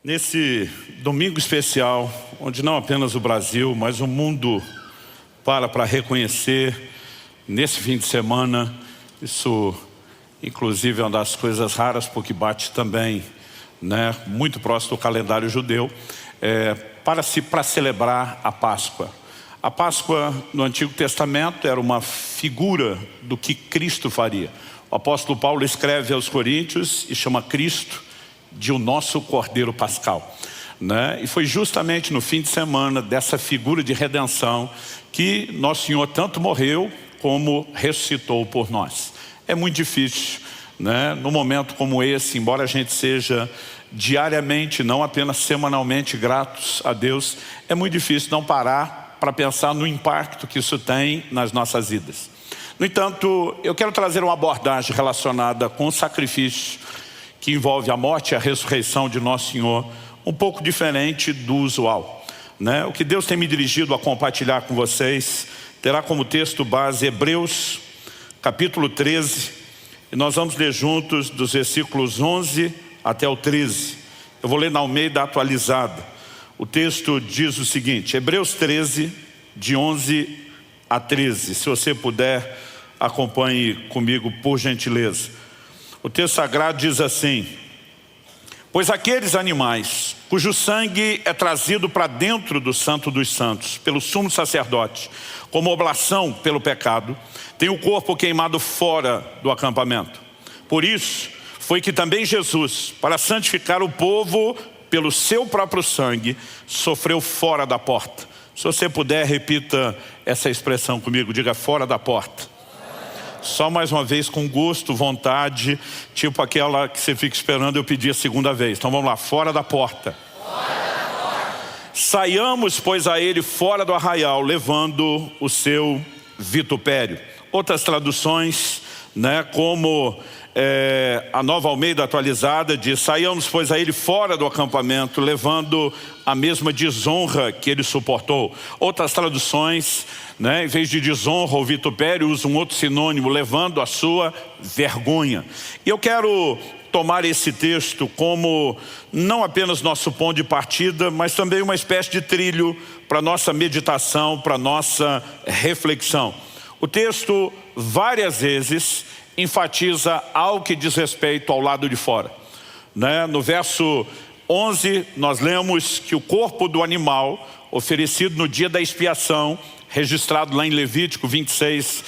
Nesse domingo especial, onde não apenas o Brasil, mas o mundo para reconhecer, nesse fim de semana, isso inclusive é uma das coisas raras, porque bate também, muito próximo do calendário judeu, para celebrar a Páscoa. A Páscoa no Antigo Testamento era uma figura do que Cristo faria. O apóstolo Paulo escreve aos Coríntios e chama Cristo de o nosso Cordeiro Pascal. E foi justamente no fim de semana dessa figura de redenção que Nosso Senhor tanto morreu como ressuscitou por nós. É muito difícil, num momento como esse, embora a gente seja diariamente, não apenas semanalmente gratos a Deus, é muito difícil não parar para pensar no impacto que isso tem nas nossas vidas. No entanto, eu quero trazer uma abordagem relacionada com o sacrifício que envolve a morte e a ressurreição de Nosso Senhor, um pouco diferente do usual. O que Deus tem me dirigido a compartilhar com vocês terá como texto base Hebreus, capítulo 13, e nós vamos ler juntos dos versículos 11 até o 13. Eu vou ler na Almeida atualizada. O texto diz o seguinte, Hebreus 13, de 11 a 13. Se você puder, acompanhe comigo, por gentileza. O texto sagrado diz assim: pois aqueles animais cujo sangue é trazido para dentro do Santo dos Santos pelo sumo sacerdote, como oblação pelo pecado, tem o corpo queimado fora do acampamento. Por isso foi que também Jesus, para santificar o povo pelo seu próprio sangue, sofreu fora da porta. Se você puder, repita essa expressão comigo, diga fora da porta. Só mais uma vez, com gosto, vontade, tipo aquela que você fica esperando eu pedir a segunda vez. Então vamos lá, fora da porta. Fora da porta. Saiamos, pois, a ele fora do arraial, levando o seu vitupério. Outras traduções, como a Nova Almeida atualizada diz, saiamos, pois, a ele fora do acampamento, levando a mesma desonra que ele suportou. Outras traduções, em vez de desonra ou vitupério, usa um outro sinônimo, levando a sua vergonha. E eu quero tomar esse texto como não apenas nosso ponto de partida, mas também uma espécie de trilho para nossa meditação, para nossa reflexão. O texto várias vezes enfatiza algo que diz respeito ao lado de fora. No verso 11 nós lemos que o corpo do animal oferecido no dia da expiação, registrado lá em Levítico 16,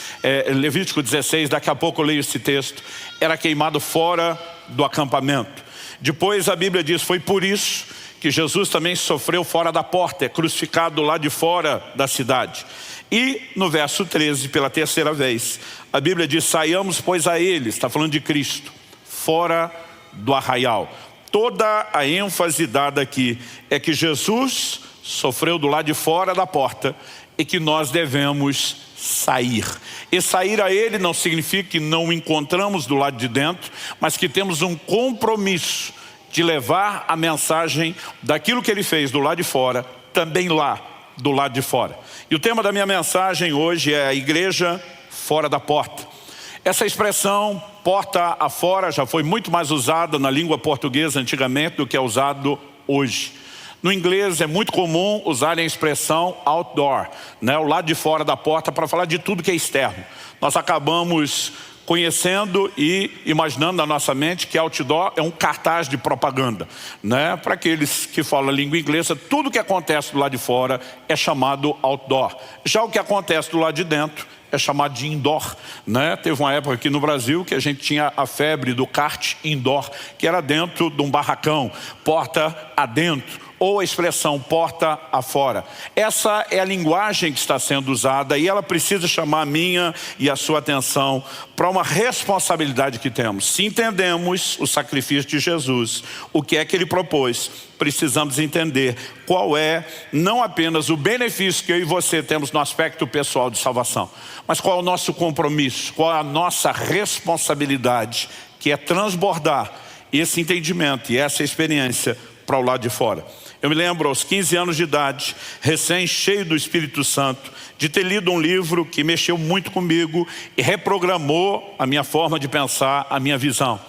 daqui a pouco eu leio esse texto, era queimado fora do acampamento. Depois a Bíblia diz, foi por isso que Jesus também sofreu fora da porta, é crucificado lá de fora da cidade. E no verso 13, pela terceira vez, a Bíblia diz, saiamos pois a ele, está falando de Cristo, fora do arraial. Toda a ênfase dada aqui é que Jesus sofreu do lado de fora da porta e que nós devemos sair. E sair a ele não significa que não o encontramos do lado de dentro, mas que temos um compromisso de levar a mensagem daquilo que ele fez do lado de fora, também lá do lado de fora. E o tema da minha mensagem hoje é a igreja fora da porta. Essa expressão, porta afora, já foi muito mais usada na língua portuguesa antigamente do que é usado hoje. No inglês é muito comum usarem a expressão outdoor, o lado de fora da porta, para falar de tudo que é externo. Nós acabamos conhecendo e imaginando na nossa mente que outdoor é um cartaz de propaganda. Para aqueles que falam a língua inglesa, tudo que acontece do lado de fora é chamado outdoor. Já o que acontece do lado de dentro é chamado de indoor. Teve uma época aqui no Brasil que a gente tinha a febre do kart indoor, que era dentro de um barracão, porta adentro, ou a expressão porta afora. Essa é a linguagem que está sendo usada e ela precisa chamar a minha e a sua atenção para uma responsabilidade que temos. Se entendemos o sacrifício de Jesus, o que é que ele propôs, precisamos entender qual é não apenas o benefício que eu e você temos no aspecto pessoal de salvação, mas qual é o nosso compromisso, qual é a nossa responsabilidade, que é transbordar esse entendimento e essa experiência para o lado de fora. Eu me lembro aos 15 anos de idade, recém cheio do Espírito Santo, de ter lido um livro que mexeu muito comigo e reprogramou a minha forma de pensar, a minha visão.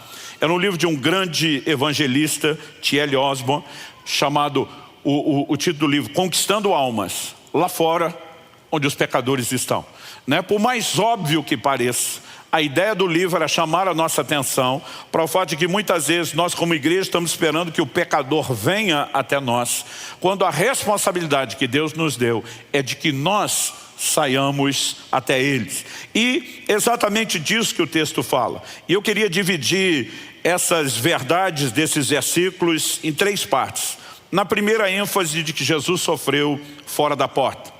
Era um livro de um grande evangelista, T.L. Osborne, chamado, o título do livro, Conquistando Almas, lá fora onde os pecadores estão. Né? Por mais óbvio que pareça, a ideia do livro era chamar a nossa atenção para o fato de que muitas vezes nós como igreja estamos esperando que o pecador venha até nós, quando a responsabilidade que Deus nos deu é de que nós saiamos até eles. E exatamente disso que o texto fala. E eu queria dividir essas verdades desses versículos em 3 partes. Na primeira, ênfase de que Jesus sofreu fora da porta.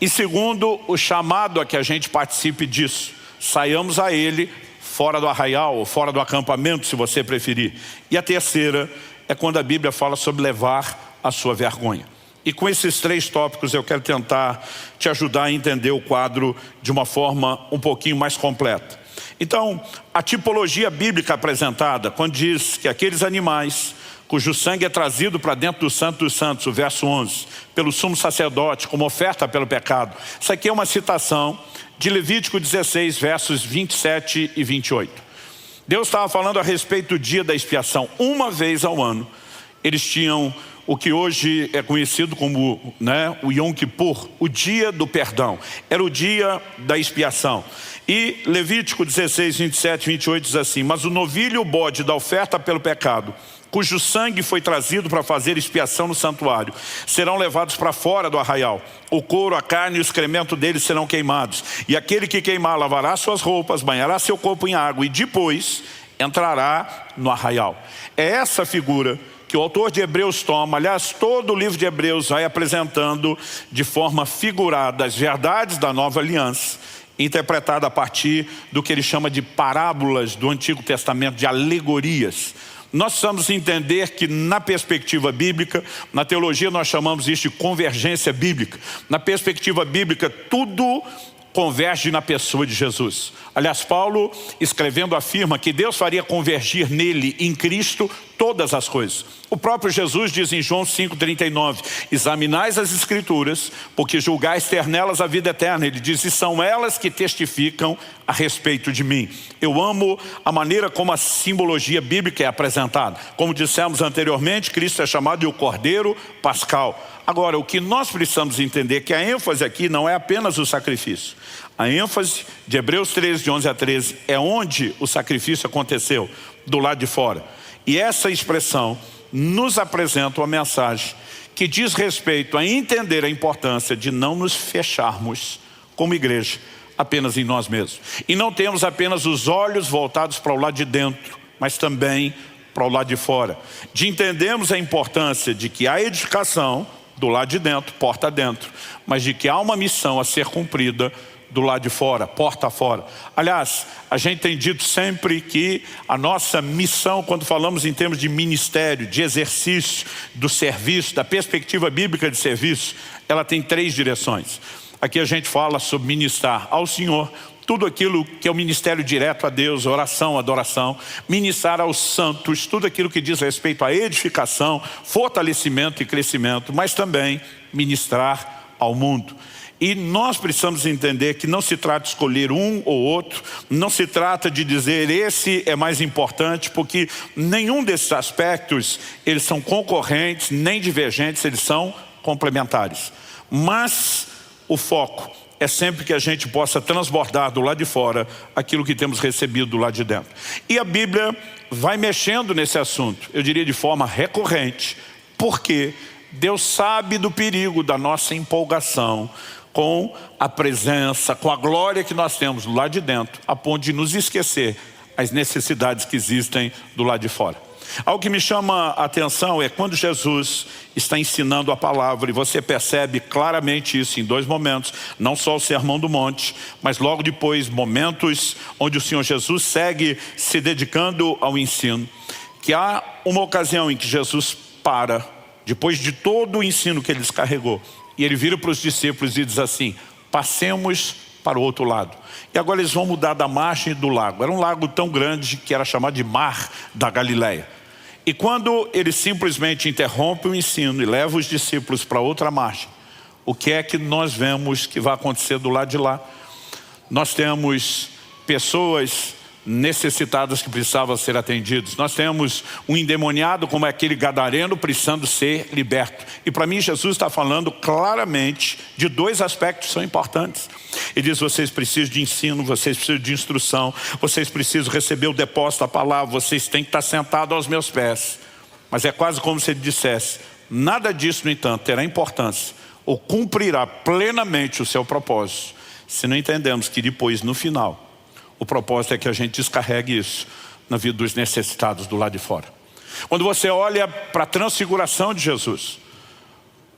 E segundo, o chamado a que a gente participe disso. Saiamos a ele fora do arraial, ou fora do acampamento, se você preferir. E a terceira é quando a Bíblia fala sobre levar a sua vergonha. E com esses 3 tópicos eu quero tentar te ajudar a entender o quadro de uma forma um pouquinho mais completa. Então, a tipologia bíblica apresentada, quando diz que aqueles animais cujo sangue é trazido para dentro do Santo dos Santos, o verso 11, pelo sumo sacerdote, como oferta pelo pecado. Isso aqui é uma citação de Levítico 16, versos 27 e 28. Deus estava falando a respeito do dia da expiação. Uma vez ao ano, eles tinham o que hoje é conhecido como o Yom Kippur, o dia do perdão. Era o dia da expiação. E Levítico 16, 27 e 28 diz assim: mas o novilho e o bode da oferta pelo pecado, cujo sangue foi trazido para fazer expiação no santuário, serão levados para fora do arraial. O couro, a carne e o excremento deles serão queimados. E aquele que queimar lavará suas roupas, banhará seu corpo em água e depois entrará no arraial. É essa figura que o autor de Hebreus toma. Aliás, todo o livro de Hebreus vai apresentando de forma figurada as verdades da nova aliança, interpretada a partir do que ele chama de parábolas do Antigo Testamento, de alegorias. Nós precisamos entender que na perspectiva bíblica, na teologia nós chamamos isso de convergência bíblica. Na perspectiva bíblica, tudo converge na pessoa de Jesus. Aliás, Paulo, escrevendo, afirma que Deus faria convergir nele, em Cristo, todas as coisas. O próprio Jesus diz em João 5,39, examinais as Escrituras, porque julgais ter nelas a vida eterna. Ele diz, e são elas que testificam a respeito de mim. Eu amo a maneira como a simbologia bíblica é apresentada. Como dissemos anteriormente, Cristo é chamado de o Cordeiro Pascal. Agora, o que nós precisamos entender é que a ênfase aqui não é apenas o sacrifício. A ênfase de Hebreus 13, de 11 a 13, é onde o sacrifício aconteceu, do lado de fora. E essa expressão nos apresenta uma mensagem que diz respeito a entender a importância de não nos fecharmos como igreja apenas em nós mesmos. E não temos apenas os olhos voltados para o lado de dentro, mas também para o lado de fora. De entendermos a importância de que a edificação do lado de dentro, porta dentro, mas de que há uma missão a ser cumprida do lado de fora, porta fora. Aliás, a gente tem dito sempre que a nossa missão, quando falamos em termos de ministério, de exercício, do serviço, da perspectiva bíblica de serviço, ela tem 3 direções. Aqui a gente fala sobre ministrar ao Senhor, tudo aquilo que é o ministério direto a Deus, oração, adoração, ministrar aos santos, tudo aquilo que diz respeito à edificação, fortalecimento e crescimento, mas também ministrar ao mundo. E nós precisamos entender que não se trata de escolher um ou outro, não se trata de dizer esse é mais importante, porque nenhum desses aspectos, eles são concorrentes, nem divergentes, eles são complementares. Mas o foco é sempre que a gente possa transbordar do lado de fora aquilo que temos recebido do lado de dentro. E a Bíblia vai mexendo nesse assunto, eu diria de forma recorrente, porque Deus sabe do perigo da nossa empolgação com a presença, com a glória que nós temos do lado de dentro, a ponto de nos esquecer as necessidades que existem do lado de fora. Algo que me chama a atenção é quando Jesus está ensinando a palavra, e você percebe claramente isso em 2 momentos, não só o Sermão do Monte, mas logo depois momentos onde o Senhor Jesus segue se dedicando ao ensino, que há uma ocasião em que Jesus para, depois de todo o ensino que ele descarregou, e ele vira para os discípulos e diz assim, passemos para o outro lado. E agora eles vão mudar da margem do lago. Era um lago tão grande que era chamado de Mar da Galileia. E quando ele simplesmente interrompe o ensino e leva os discípulos para outra margem, o que é que nós vemos que vai acontecer do lado de lá? Nós temos pessoas necessitados que precisavam ser atendidos. Nós temos um endemoniado como aquele gadareno precisando ser liberto. E para mim Jesus está falando claramente de dois aspectos que são importantes. Ele diz: vocês precisam de ensino, vocês precisam de instrução, vocês precisam receber o depósito da palavra, vocês têm que estar sentados aos meus pés. Mas é quase como se ele dissesse: nada disso, no entanto, terá importância ou cumprirá plenamente o seu propósito se não entendemos que depois, no final, o propósito é que a gente descarregue isso na vida dos necessitados do lado de fora. Quando você olha para a transfiguração de Jesus,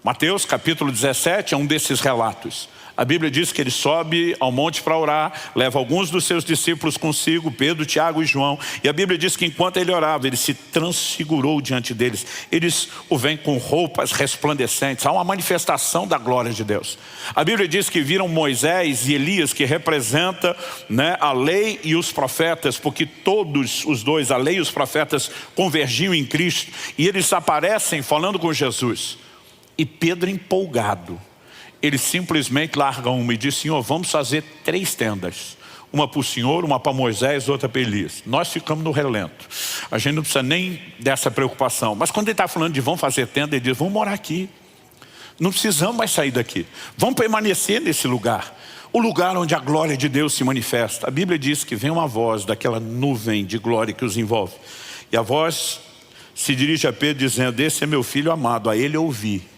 Mateus capítulo 17 é um desses relatos. A Bíblia diz que ele sobe ao monte para orar, leva alguns dos seus discípulos consigo, Pedro, Tiago e João. E a Bíblia diz que enquanto ele orava, ele se transfigurou diante deles. Eles o veem com roupas resplandecentes. Há uma manifestação da glória de Deus. A Bíblia diz que viram Moisés e Elias, que representa, a lei e os profetas, porque todos os dois, a lei e os profetas, convergiam em Cristo. E eles aparecem falando com Jesus. E Pedro, empolgado, ele simplesmente larga uma e diz: Senhor, vamos fazer 3 tendas. Uma para o Senhor, uma para Moisés, outra para Elias. Nós ficamos no relento. A gente não precisa nem dessa preocupação. Mas quando ele está falando de vamos fazer tenda, ele diz: vamos morar aqui. Não precisamos mais sair daqui. Vamos permanecer nesse lugar. O lugar onde a glória de Deus se manifesta. A Bíblia diz que vem uma voz daquela nuvem de glória que os envolve. E a voz se dirige a Pedro dizendo: esse é meu filho amado, a ele ouvi.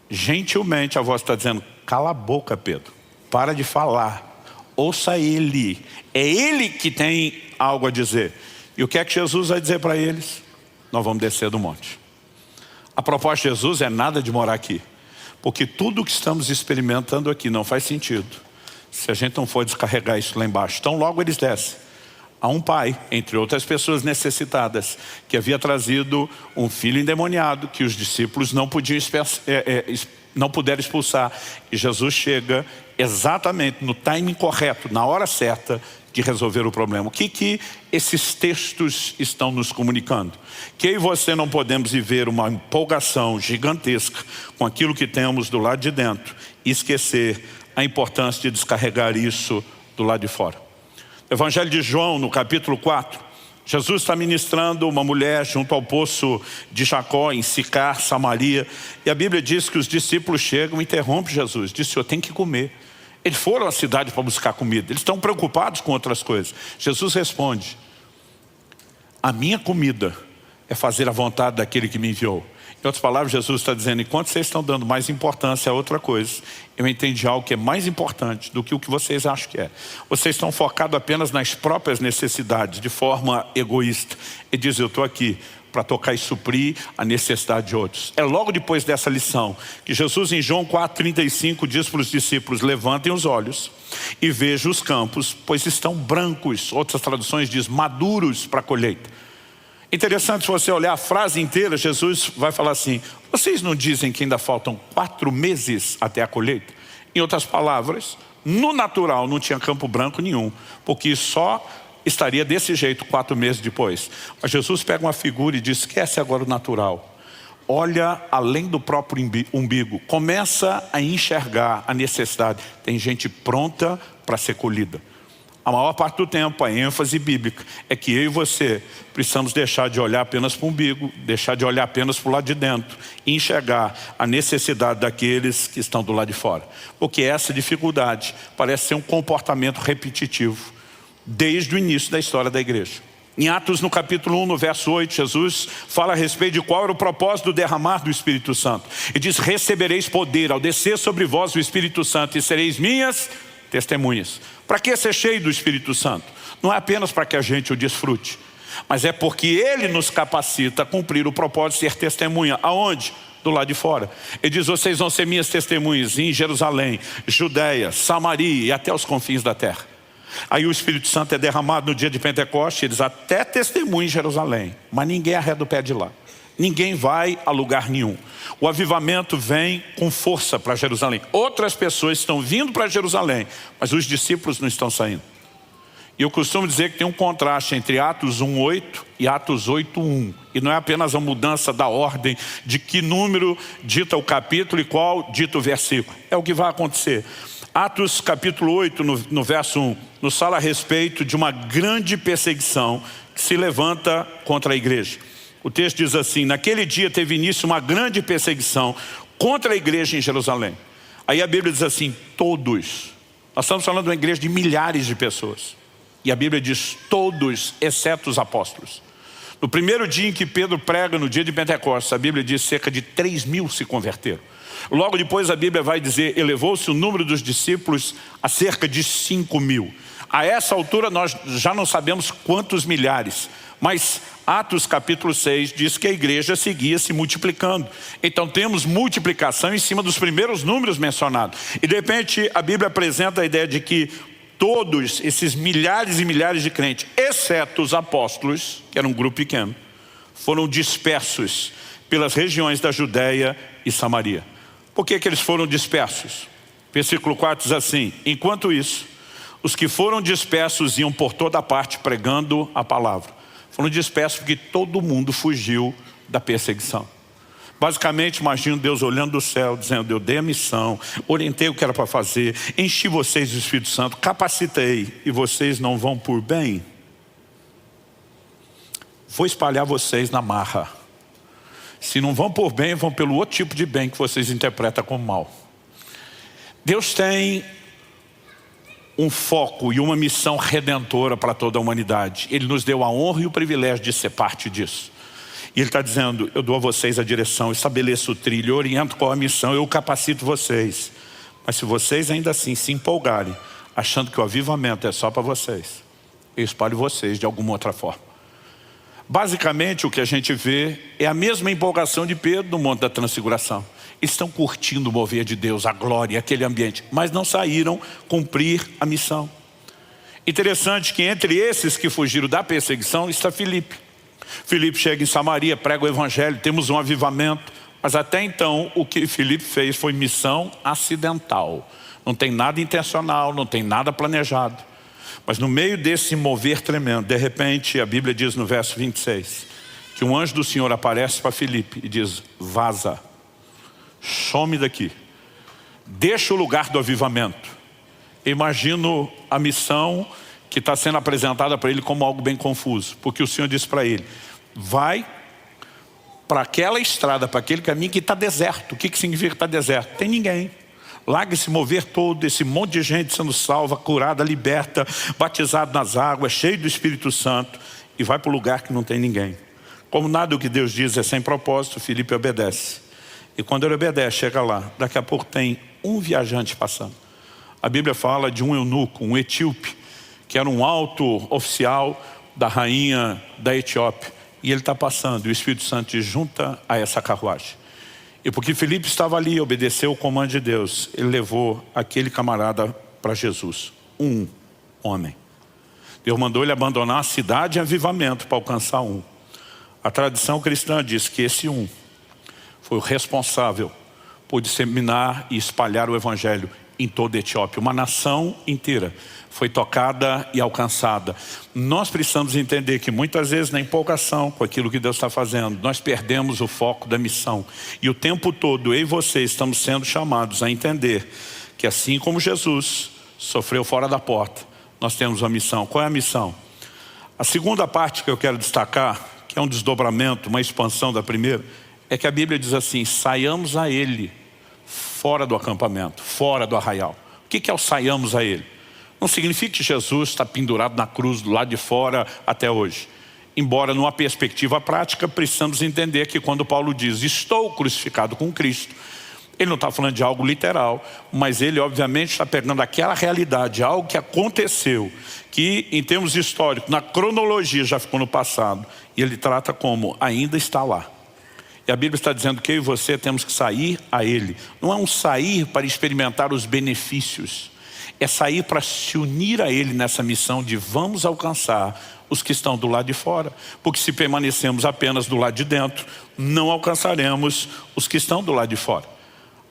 Gentilmente a voz está dizendo: cala a boca, Pedro, para de falar, ouça ele, é ele que tem algo a dizer. E o que é que Jesus vai dizer para eles? Nós vamos descer do monte. A proposta de Jesus é nada de morar aqui, porque tudo o que estamos experimentando aqui não faz sentido se a gente não for descarregar isso lá embaixo. Então logo eles descem. Há um pai, entre outras pessoas necessitadas, que havia trazido um filho endemoniado que os discípulos não puderam expulsar. E Jesus chega exatamente no timing correto, na hora certa de resolver o problema. O que esses textos estão nos comunicando? Que eu e você não podemos viver uma empolgação gigantesca com aquilo que temos do lado de dentro e esquecer a importância de descarregar isso do lado de fora. Evangelho de João, no capítulo 4, Jesus está ministrando uma mulher junto ao poço de Jacó, em Sicar, Samaria. E a Bíblia diz que os discípulos chegam e interrompem Jesus. Diz: Senhor, tem que comer. Eles foram à cidade para buscar comida. Eles estão preocupados com outras coisas. Jesus responde: a minha comida é fazer a vontade daquele que me enviou. Em outras palavras, Jesus está dizendo: enquanto vocês estão dando mais importância a outra coisa, eu entendi algo que é mais importante do que o que vocês acham que é. Vocês estão focados apenas nas próprias necessidades, de forma egoísta. Ele diz: eu estou aqui para tocar e suprir a necessidade de outros. É logo depois dessa lição que Jesus, em João 4,35, diz para os discípulos: levantem os olhos e vejam os campos, pois estão brancos. Outras traduções dizem maduros para a colheita. Interessante, se você olhar a frase inteira, Jesus vai falar assim: vocês não dizem que ainda faltam 4 meses até a colheita? Em outras palavras, no natural não tinha campo branco nenhum, porque só estaria desse jeito 4 meses depois. Mas Jesus pega uma figura e diz: esquece agora o natural. Olha além do próprio umbigo. Começa a enxergar a necessidade. Tem gente pronta para ser colhida. A maior parte do tempo, a ênfase bíblica é que eu e você precisamos deixar de olhar apenas para o umbigo, deixar de olhar apenas para o lado de dentro e enxergar a necessidade daqueles que estão do lado de fora. Porque essa dificuldade parece ser um comportamento repetitivo desde o início da história da igreja. Em Atos, no capítulo 1, no verso 8, Jesus fala a respeito de qual era o propósito do derramar do Espírito Santo. Ele diz: recebereis poder ao descer sobre vós o Espírito Santo e sereis minhas testemunhas. Para que ser cheio do Espírito Santo? Não é apenas para que a gente o desfrute, mas é porque Ele nos capacita a cumprir o propósito de ser testemunha. Aonde? Do lado de fora. Ele diz: vocês vão ser minhas testemunhas em Jerusalém, Judeia, Samaria e até os confins da terra. Aí o Espírito Santo é derramado no dia de Pentecostes. Eles até testemunham em Jerusalém, mas ninguém arreda o pé de lá. Ninguém vai a lugar nenhum. O avivamento vem com força para Jerusalém. Outras pessoas estão vindo para Jerusalém, mas os discípulos não estão saindo. E eu costumo dizer que tem um contraste entre Atos 1:8 e Atos 8:1. E não é apenas a mudança da ordem de que número dita o capítulo e qual dita o versículo. É o que vai acontecer. Atos capítulo 8, no verso 1. nos fala a respeito de uma grande perseguição que se levanta contra a igreja. O texto diz assim: naquele dia teve início uma grande perseguição contra a igreja em Jerusalém. Aí a Bíblia diz assim, todos. Nós estamos falando de uma igreja de milhares de pessoas. E a Bíblia diz todos, exceto os apóstolos. No primeiro dia em que Pedro prega, no dia de Pentecostes, a Bíblia diz cerca de 3.000 se converteram. Logo depois a Bíblia vai dizer, elevou-se o número dos discípulos a cerca de 5.000. A essa altura nós já não sabemos quantos milhares, mas Atos capítulo 6 diz que a igreja seguia se multiplicando. Então temos multiplicação em cima dos primeiros números mencionados. E de repente a Bíblia apresenta a ideia de que todos esses milhares e milhares de crentes, exceto os apóstolos, que era um grupo pequeno, foram dispersos pelas regiões da Judéia e Samaria. Por que eles foram dispersos? Versículo 4 diz assim: enquanto isso, os que foram dispersos iam por toda parte pregando a palavra. Foram dispersos porque todo mundo fugiu da perseguição. Basicamente, imagino Deus olhando do céu, dizendo, eu dei a missão, orientei o que era para fazer, enchi vocês do Espírito Santo, capacitei, e vocês não vão por bem? Vou espalhar vocês na marra. Se não vão por bem, vão pelo outro tipo de bem que vocês interpretam como mal. Deus tem um foco e uma missão redentora para toda a humanidade. Ele nos deu a honra e o privilégio de ser parte disso. E Ele está dizendo, eu dou a vocês a direção, estabeleço o trilho, oriento qual a missão, eu capacito vocês. Mas se vocês ainda assim se empolgarem, achando que o avivamento é só para vocês, eu espalho vocês de alguma outra forma. Basicamente o que a gente vê é a mesma empolgação de Pedro no Monte da Transfiguração. Eles estão curtindo o mover de Deus, a glória, aquele ambiente, mas não saíram cumprir a missão. Interessante que entre esses que fugiram da perseguição está Filipe. Filipe chega em Samaria, prega o evangelho, temos um avivamento, mas até então o que Filipe fez foi missão acidental. Não tem nada intencional, não tem nada planejado. Mas no meio desse mover tremendo, de repente a Bíblia diz no verso 26, que um anjo do Senhor aparece para Filipe e diz, vaza, some daqui, deixa o lugar do avivamento. Imagino a missão que está sendo apresentada para ele como algo bem confuso, porque o Senhor disse para ele, vai para aquela estrada, para aquele caminho que está deserto. O que significa que está deserto? Tem ninguém. Larga esse mover todo, esse monte de gente sendo salva, curada, liberta, batizado nas águas, cheio do Espírito Santo, e vai para o lugar que não tem ninguém. Como nada do que Deus diz é sem propósito, Filipe obedece. E quando ele obedece, chega lá, daqui a pouco tem um viajante passando. A Bíblia fala de um eunuco, um etíope, que era um alto oficial da rainha da Etiópia. E ele está passando, e o Espírito Santo se junta a essa carruagem. E porque Filipe estava ali, obedeceu o comando de Deus, ele levou aquele camarada para Jesus. Um homem. Deus mandou ele abandonar a cidade em avivamento para alcançar um. A tradição cristã diz que esse um foi o responsável por disseminar e espalhar o evangelho em toda a Etiópia. Uma nação inteira foi tocada e alcançada. Nós precisamos entender que muitas vezes na empolgação com aquilo que Deus está fazendo, nós perdemos o foco da missão. E o tempo todo eu e você estamos sendo chamados a entender que assim como Jesus sofreu fora da porta, nós temos uma missão. Qual é a missão? A segunda parte que eu quero destacar, que é um desdobramento, uma expansão da primeira, é que a Bíblia diz assim, saiamos a Ele fora do acampamento, fora do arraial. O que é o saiamos a Ele? Não significa que Jesus está pendurado na cruz do lado de fora até hoje. Embora numa perspectiva prática, precisamos entender que quando Paulo diz, estou crucificado com Cristo, ele não está falando de algo literal, mas ele obviamente está pegando aquela realidade, algo que aconteceu, que em termos históricos, na cronologia já ficou no passado, e ele trata como ainda está lá. E a Bíblia está dizendo que eu e você temos que sair a Ele. Não é um sair para experimentar os benefícios. É sair para se unir a Ele nessa missão de vamos alcançar os que estão do lado de fora. Porque se permanecemos apenas do lado de dentro, não alcançaremos os que estão do lado de fora.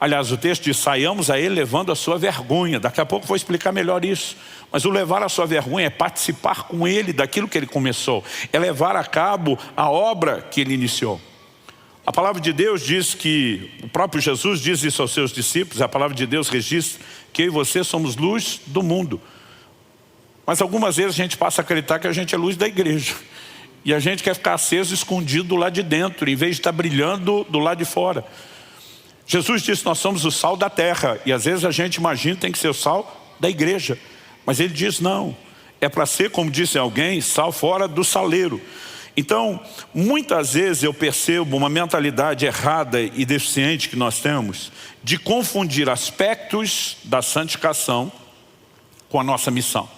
Aliás, o texto diz, saiamos a Ele levando a sua vergonha. Daqui a pouco vou explicar melhor isso. Mas o levar a sua vergonha é participar com Ele daquilo que Ele começou. É levar a cabo a obra que Ele iniciou. A palavra de Deus diz que, o próprio Jesus diz isso aos seus discípulos, a palavra de Deus registra que eu e você somos luz do mundo. Mas algumas vezes a gente passa a acreditar que a gente é luz da igreja. E a gente quer ficar aceso, escondido do lado de dentro, em vez de estar brilhando do lado de fora. Jesus disse, nós somos o sal da terra. E às vezes a gente imagina que tem que ser o sal da igreja. Mas ele diz não. É para ser, como disse alguém, sal fora do saleiro. Então, muitas vezes eu percebo uma mentalidade errada e deficiente que nós temos de confundir aspectos da santificação com a nossa missão.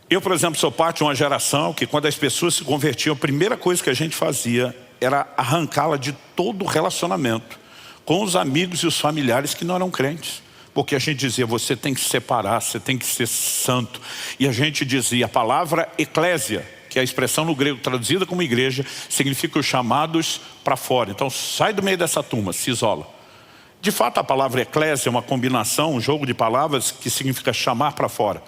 Eu, por exemplo, sou parte de uma geração que quando as pessoas se convertiam, a primeira coisa que a gente fazia era arrancá-la de todo o relacionamento com os amigos e os familiares que não eram crentes. Porque a gente dizia, você tem que se separar, você tem que ser santo. E a gente dizia, a palavra eclésia, que é a expressão no grego traduzida como igreja, significa os chamados para fora. Então sai do meio dessa turma, se isola. De fato a palavra eclésia é uma combinação, um jogo de palavras que significa chamar para fora.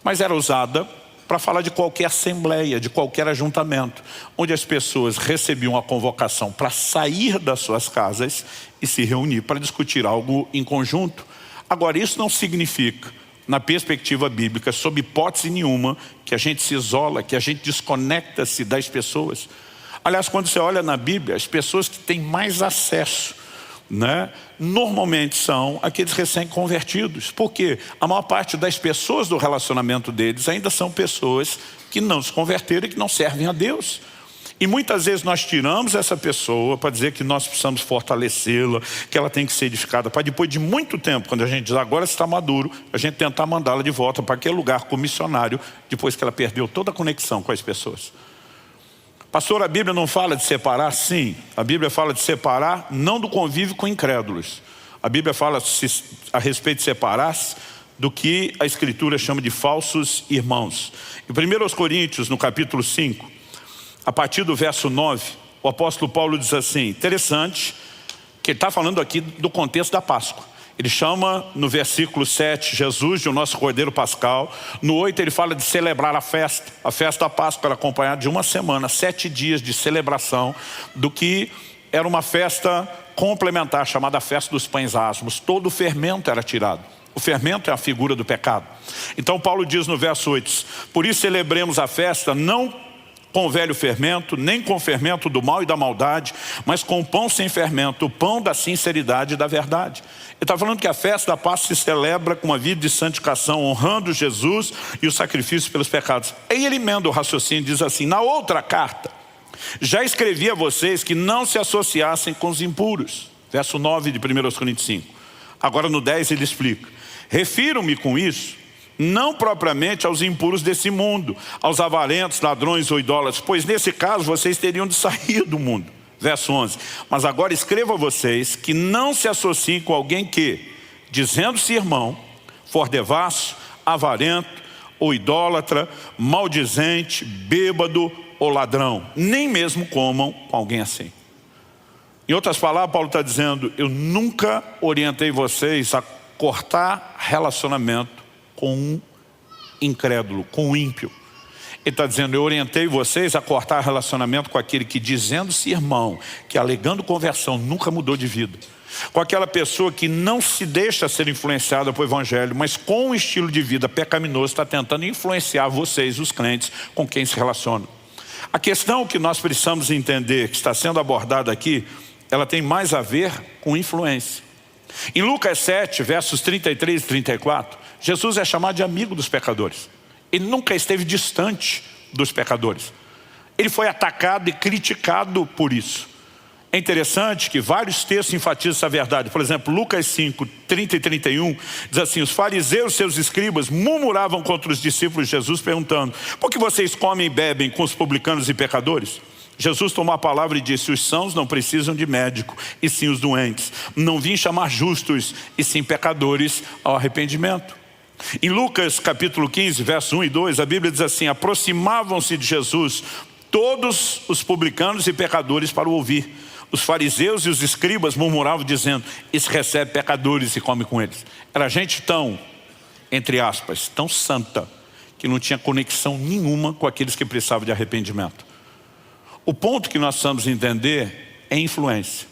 Mas era usada para falar de qualquer assembleia, de qualquer ajuntamento, onde as pessoas recebiam a convocação para sair das suas casas e se reunir para discutir algo em conjunto. Agora, isso não significa, na perspectiva bíblica, sob hipótese nenhuma, que a gente se isola, que a gente desconecta-se das pessoas. Aliás, quando você olha na Bíblia, as pessoas que têm mais acesso, normalmente são aqueles recém-convertidos. Porque a maior parte das pessoas do relacionamento deles ainda são pessoas que não se converteram e que não servem a Deus. E muitas vezes nós tiramos essa pessoa para dizer que nós precisamos fortalecê-la, que ela tem que ser edificada, para depois de muito tempo, quando a gente diz agora está maduro, a gente tentar mandá-la de volta para aquele lugar como missionário, depois que ela perdeu toda a conexão com as pessoas. Pastor, a Bíblia não fala de separar? Sim, a Bíblia fala de separar não do convívio com incrédulos. A Bíblia fala a respeito de separar-se do que a Escritura chama de falsos irmãos. Em 1 Coríntios, no capítulo 5, a partir do verso 9, o apóstolo Paulo diz assim, interessante, que ele está falando aqui do contexto da Páscoa. Ele chama no versículo 7, Jesus de o nosso Cordeiro Pascal. No 8 ele fala de celebrar a festa. A festa da Páscoa era acompanhada de uma semana, 7 dias de celebração, do que era uma festa complementar, chamada Festa dos Pães Asmos. Todo o fermento era tirado. O fermento é a figura do pecado. Então Paulo diz no verso 8, por isso celebremos a festa não com o velho fermento, nem com o fermento do mal e da maldade, mas com o pão sem fermento, o pão da sinceridade e da verdade. Ele está falando que a festa da Páscoa se celebra com uma vida de santificação, honrando Jesus e o sacrifício pelos pecados. Aí ele emenda o raciocínio e diz assim, na outra carta, já escrevi a vocês que não se associassem com os impuros. Verso 9 de 1 Coríntios 5. Agora no 10 ele explica, refiro-me com isso, não propriamente aos impuros desse mundo, aos avarentos, ladrões ou idólatras, pois nesse caso vocês teriam de sair do mundo. Verso 11, mas agora escrevo a vocês que não se associem com alguém que, dizendo-se irmão, for devasso, avarento ou idólatra, maldizente, bêbado ou ladrão, nem mesmo comam com alguém assim. Em outras palavras, Paulo está dizendo, eu nunca orientei vocês a cortar relacionamento com um incrédulo, com um ímpio. Ele está dizendo, eu orientei vocês a cortar relacionamento com aquele que dizendo-se irmão, que alegando conversão nunca mudou de vida. Com aquela pessoa que não se deixa ser influenciada pelo evangelho, mas com um estilo de vida pecaminoso está tentando influenciar vocês, os crentes, com quem se relacionam. A questão que nós precisamos entender, que está sendo abordada aqui, ela tem mais a ver com influência. Em Lucas 7, versos 33 e 34, Jesus é chamado de amigo dos pecadores. Ele nunca esteve distante dos pecadores. Ele foi atacado e criticado por isso. É interessante que vários textos enfatizam essa verdade. Por exemplo, Lucas 5, 30 e 31, diz assim, os fariseus, seus escribas, murmuravam contra os discípulos de Jesus, perguntando, por que vocês comem e bebem com os publicanos e pecadores? Jesus tomou a palavra e disse, os sãos não precisam de médico, e sim os doentes. Não vim chamar justos, e sim pecadores ao arrependimento. Em Lucas capítulo 15, versos 1 e 2, a Bíblia diz assim, aproximavam-se de Jesus todos os publicanos e pecadores para o ouvir. Os fariseus e os escribas murmuravam dizendo, esse recebe pecadores e come com eles. Era gente tão, entre aspas, tão santa, que não tinha conexão nenhuma com aqueles que precisavam de arrependimento. O ponto que nós precisamos entender é influência.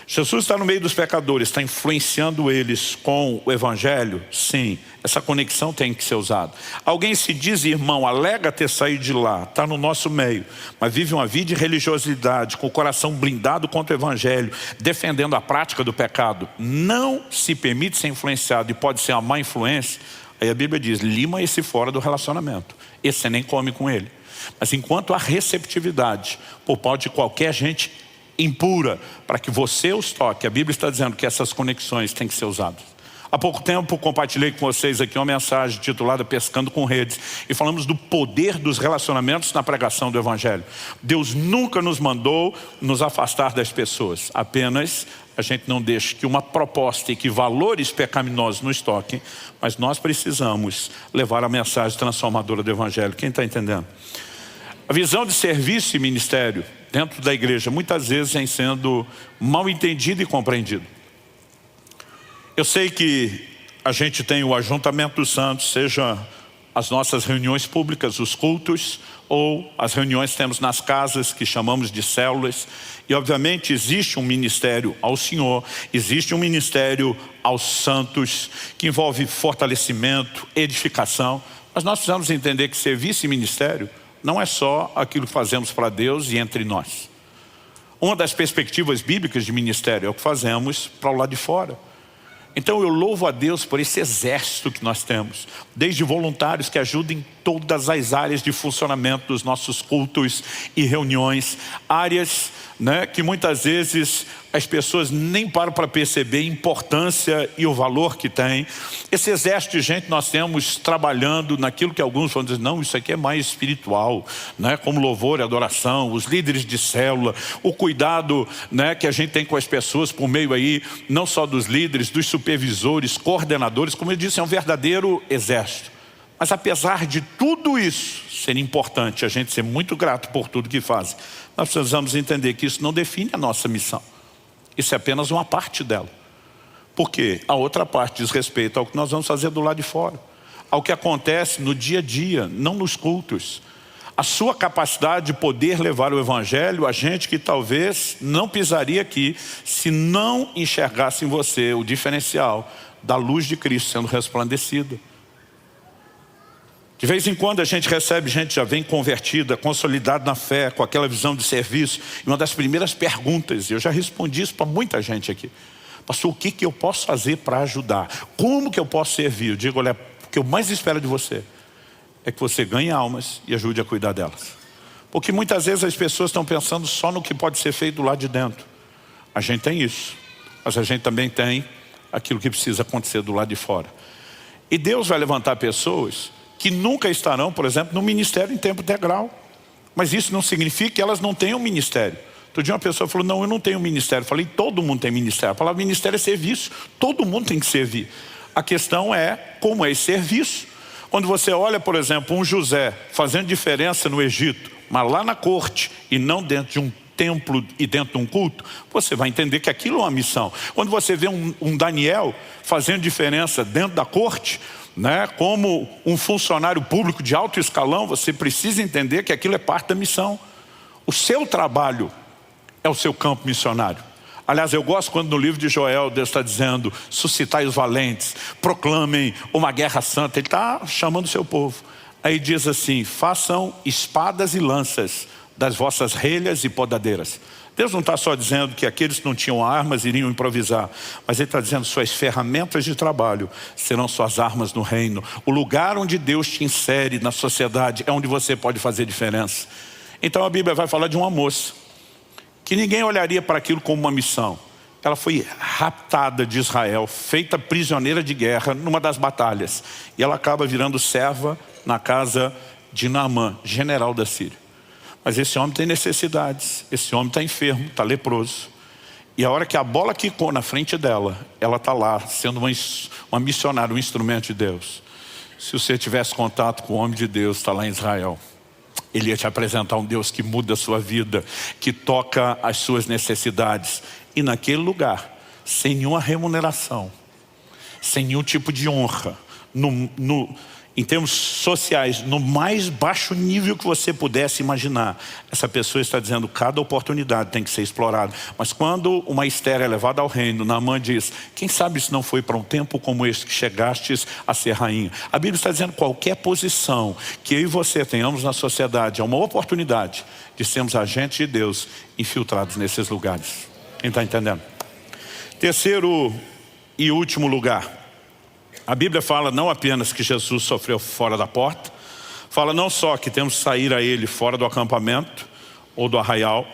Jesus está no meio dos pecadores, está influenciando eles com o evangelho? Sim, essa conexão tem que ser usada. Alguém se diz irmão, alega ter saído de lá, está no nosso meio, mas vive uma vida de religiosidade, com o coração blindado contra o evangelho, defendendo a prática do pecado, não se permite ser influenciado e pode ser uma má influência. Aí a Bíblia diz, lima esse fora do relacionamento, esse você nem come com ele. Mas enquanto há receptividade por parte de qualquer gente impura, para que você os toque, a Bíblia está dizendo que essas conexões têm que ser usadas. Há pouco tempo compartilhei com vocês aqui uma mensagem titulada Pescando com Redes, e falamos do poder dos relacionamentos na pregação do evangelho. Deus nunca nos mandou nos afastar das pessoas, apenas a gente não deixa que uma proposta e que valores pecaminosos nos toquem, mas nós precisamos levar a mensagem transformadora do evangelho. Quem está entendendo? A visão de serviço e ministério dentro da igreja muitas vezes vem sendo mal entendida e compreendida. Eu sei que a gente tem o ajuntamento dos santos, seja as nossas reuniões públicas, os cultos, ou as reuniões que temos nas casas, que chamamos de células. E obviamente existe um ministério ao Senhor, existe um ministério aos santos, que envolve fortalecimento, edificação. Mas nós precisamos entender que serviço e ministério não é só aquilo que fazemos para Deus e entre nós. Uma das perspectivas bíblicas de ministério é o que fazemos para o lado de fora. Então eu louvo a Deus por esse exército que nós temos, desde voluntários que ajudam em todas as áreas de funcionamento dos nossos cultos e reuniões, áreas, que muitas vezes as pessoas nem param para perceber a importância e o valor que tem. Esse exército de gente nós temos trabalhando naquilo que alguns vão dizer, não, isso aqui é mais espiritual, como louvor e adoração, os líderes de célula, o cuidado que a gente tem com as pessoas por meio aí, não só dos líderes, dos supervisores, coordenadores, como eu disse, é um verdadeiro exército. Mas apesar de tudo isso ser importante, a gente ser muito grato por tudo que faz, nós precisamos entender que isso não define a nossa missão. Isso é apenas uma parte dela. Porque a outra parte diz respeito ao que nós vamos fazer do lado de fora, ao que acontece no dia a dia, não nos cultos. A sua capacidade de poder levar o evangelho a gente que talvez não pisaria aqui se não enxergasse em você o diferencial da luz de Cristo sendo resplandecida. De vez em quando a gente recebe gente que já vem convertida, consolidada na fé, com aquela visão de serviço. E uma das primeiras perguntas, eu já respondi isso para muita gente aqui. Pastor, o que eu posso fazer para ajudar? Como que eu posso servir? Eu digo, olha, o que eu mais espero de você é que você ganhe almas e ajude a cuidar delas. Porque muitas vezes as pessoas estão pensando só no que pode ser feito do lado de dentro. A gente tem isso, mas a gente também tem aquilo que precisa acontecer do lado de fora. E Deus vai levantar pessoas que nunca estarão, por exemplo, no ministério em tempo integral. Mas isso não significa que elas não tenham ministério. Outro dia uma pessoa falou, não, eu não tenho ministério. Eu falei, todo mundo tem ministério. A palavra ministério é serviço. Todo mundo tem que servir. A questão é como é esse serviço. Quando você olha, por exemplo, um José fazendo diferença no Egito, mas lá na corte e não dentro de um templo e dentro de um culto, você vai entender que aquilo é uma missão. Quando você vê um Daniel fazendo diferença dentro da corte, como um funcionário público de alto escalão, você precisa entender que aquilo é parte da missão. O seu trabalho é o seu campo missionário. Aliás, eu gosto quando no livro de Joel Deus está dizendo, suscitai os valentes, proclamem uma guerra santa. Ele está chamando o seu povo. Aí diz assim, façam espadas e lanças das vossas relhas e podadeiras. Deus não está só dizendo que aqueles que não tinham armas iriam improvisar, mas Ele está dizendo suas ferramentas de trabalho serão suas armas no reino. O lugar onde Deus te insere na sociedade é onde você pode fazer diferença. Então a Bíblia vai falar de uma moça que ninguém olharia para aquilo como uma missão. Ela foi raptada de Israel, feita prisioneira de guerra numa das batalhas. E ela acaba virando serva na casa de Naamã, general da Síria. Mas esse homem tem necessidades, esse homem está enfermo, está leproso. E a hora que a bola quicou na frente dela, ela está lá, sendo uma missionária, um instrumento de Deus. Se você tivesse contato com o homem de Deus, está lá em Israel, ele ia te apresentar um Deus que muda a sua vida, que toca as suas necessidades. E naquele lugar, sem nenhuma remuneração, sem nenhum tipo de honra, em termos sociais, no mais baixo nível que você pudesse imaginar. Essa pessoa está dizendo, cada oportunidade tem que ser explorada. Mas quando uma Esther é levada ao reino, Naamã diz, quem sabe se não foi para um tempo como este que chegastes a ser rainha. A Bíblia está dizendo, qualquer posição que eu e você tenhamos na sociedade, é uma oportunidade de sermos agentes de Deus infiltrados nesses lugares. Quem está entendendo? Terceiro e último lugar. A Bíblia fala não apenas que Jesus sofreu fora da porta, fala não só que temos que sair a Ele fora do acampamento ou do arraial,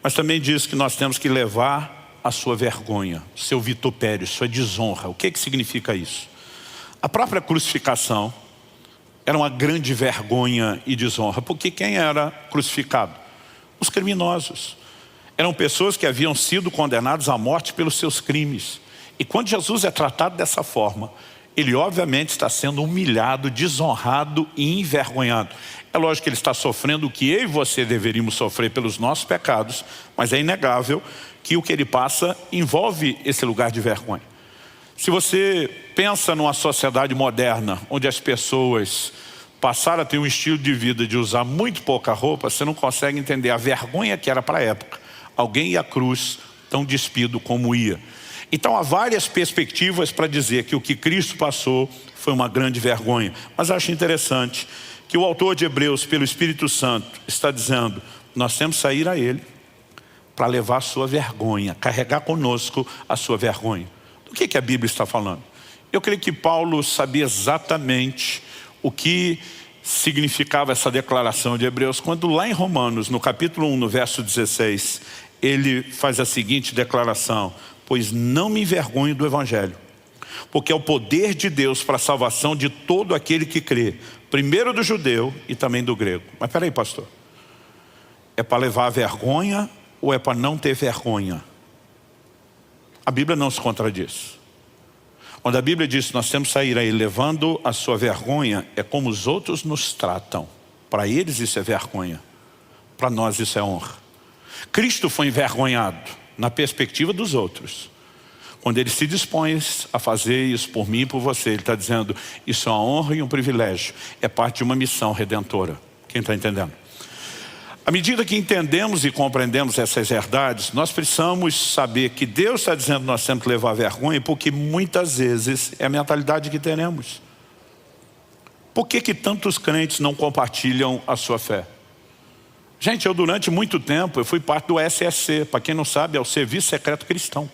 mas também diz que nós temos que levar a sua vergonha, seu vitupério, sua desonra. O que significa isso? A própria crucificação era uma grande vergonha e desonra, porque quem era crucificado? Os criminosos. Eram pessoas que haviam sido condenadas à morte pelos seus crimes. E quando Jesus é tratado dessa forma, ele obviamente está sendo humilhado, desonrado e envergonhado. É lógico que ele está sofrendo o que eu e você deveríamos sofrer pelos nossos pecados, mas é inegável que o que ele passa envolve esse lugar de vergonha. Se você pensa numa sociedade moderna, onde as pessoas passaram a ter um estilo de vida de usar muito pouca roupa, você não consegue entender a vergonha que era para a época. Alguém ia à cruz tão despido como ia. Então há várias perspectivas para dizer que o que Cristo passou foi uma grande vergonha. Mas acho interessante que o autor de Hebreus, pelo Espírito Santo, está dizendo, nós temos que sair a Ele para levar a sua vergonha, carregar conosco a sua vergonha. Do que a Bíblia está falando? Eu creio que Paulo sabia exatamente o que significava essa declaração de Hebreus, quando lá em Romanos, no capítulo 1, no verso 16, ele faz a seguinte declaração, pois não me envergonho do Evangelho, porque é o poder de Deus para a salvação de todo aquele que crê, primeiro do judeu e também do grego. Mas peraí, pastor, é para levar a vergonha ou é para não ter vergonha? A Bíblia não se contradiz. Quando a Bíblia diz que nós temos que sair aí levando a sua vergonha, é como os outros nos tratam. Para eles isso é vergonha, para nós isso é honra. Cristo foi envergonhado na perspectiva dos outros. Quando ele se dispõe a fazer isso por mim e por você, ele está dizendo, isso é uma honra e um privilégio, é parte de uma missão redentora. Quem está entendendo? À medida que entendemos e compreendemos essas verdades, nós precisamos saber que Deus está dizendo que nós temos que levar vergonha, porque muitas vezes é a mentalidade que teremos. Por que tantos crentes não compartilham a sua fé? Gente, eu durante muito tempo, eu fui parte do SSC, para quem não sabe, é o Serviço Secreto Cristão.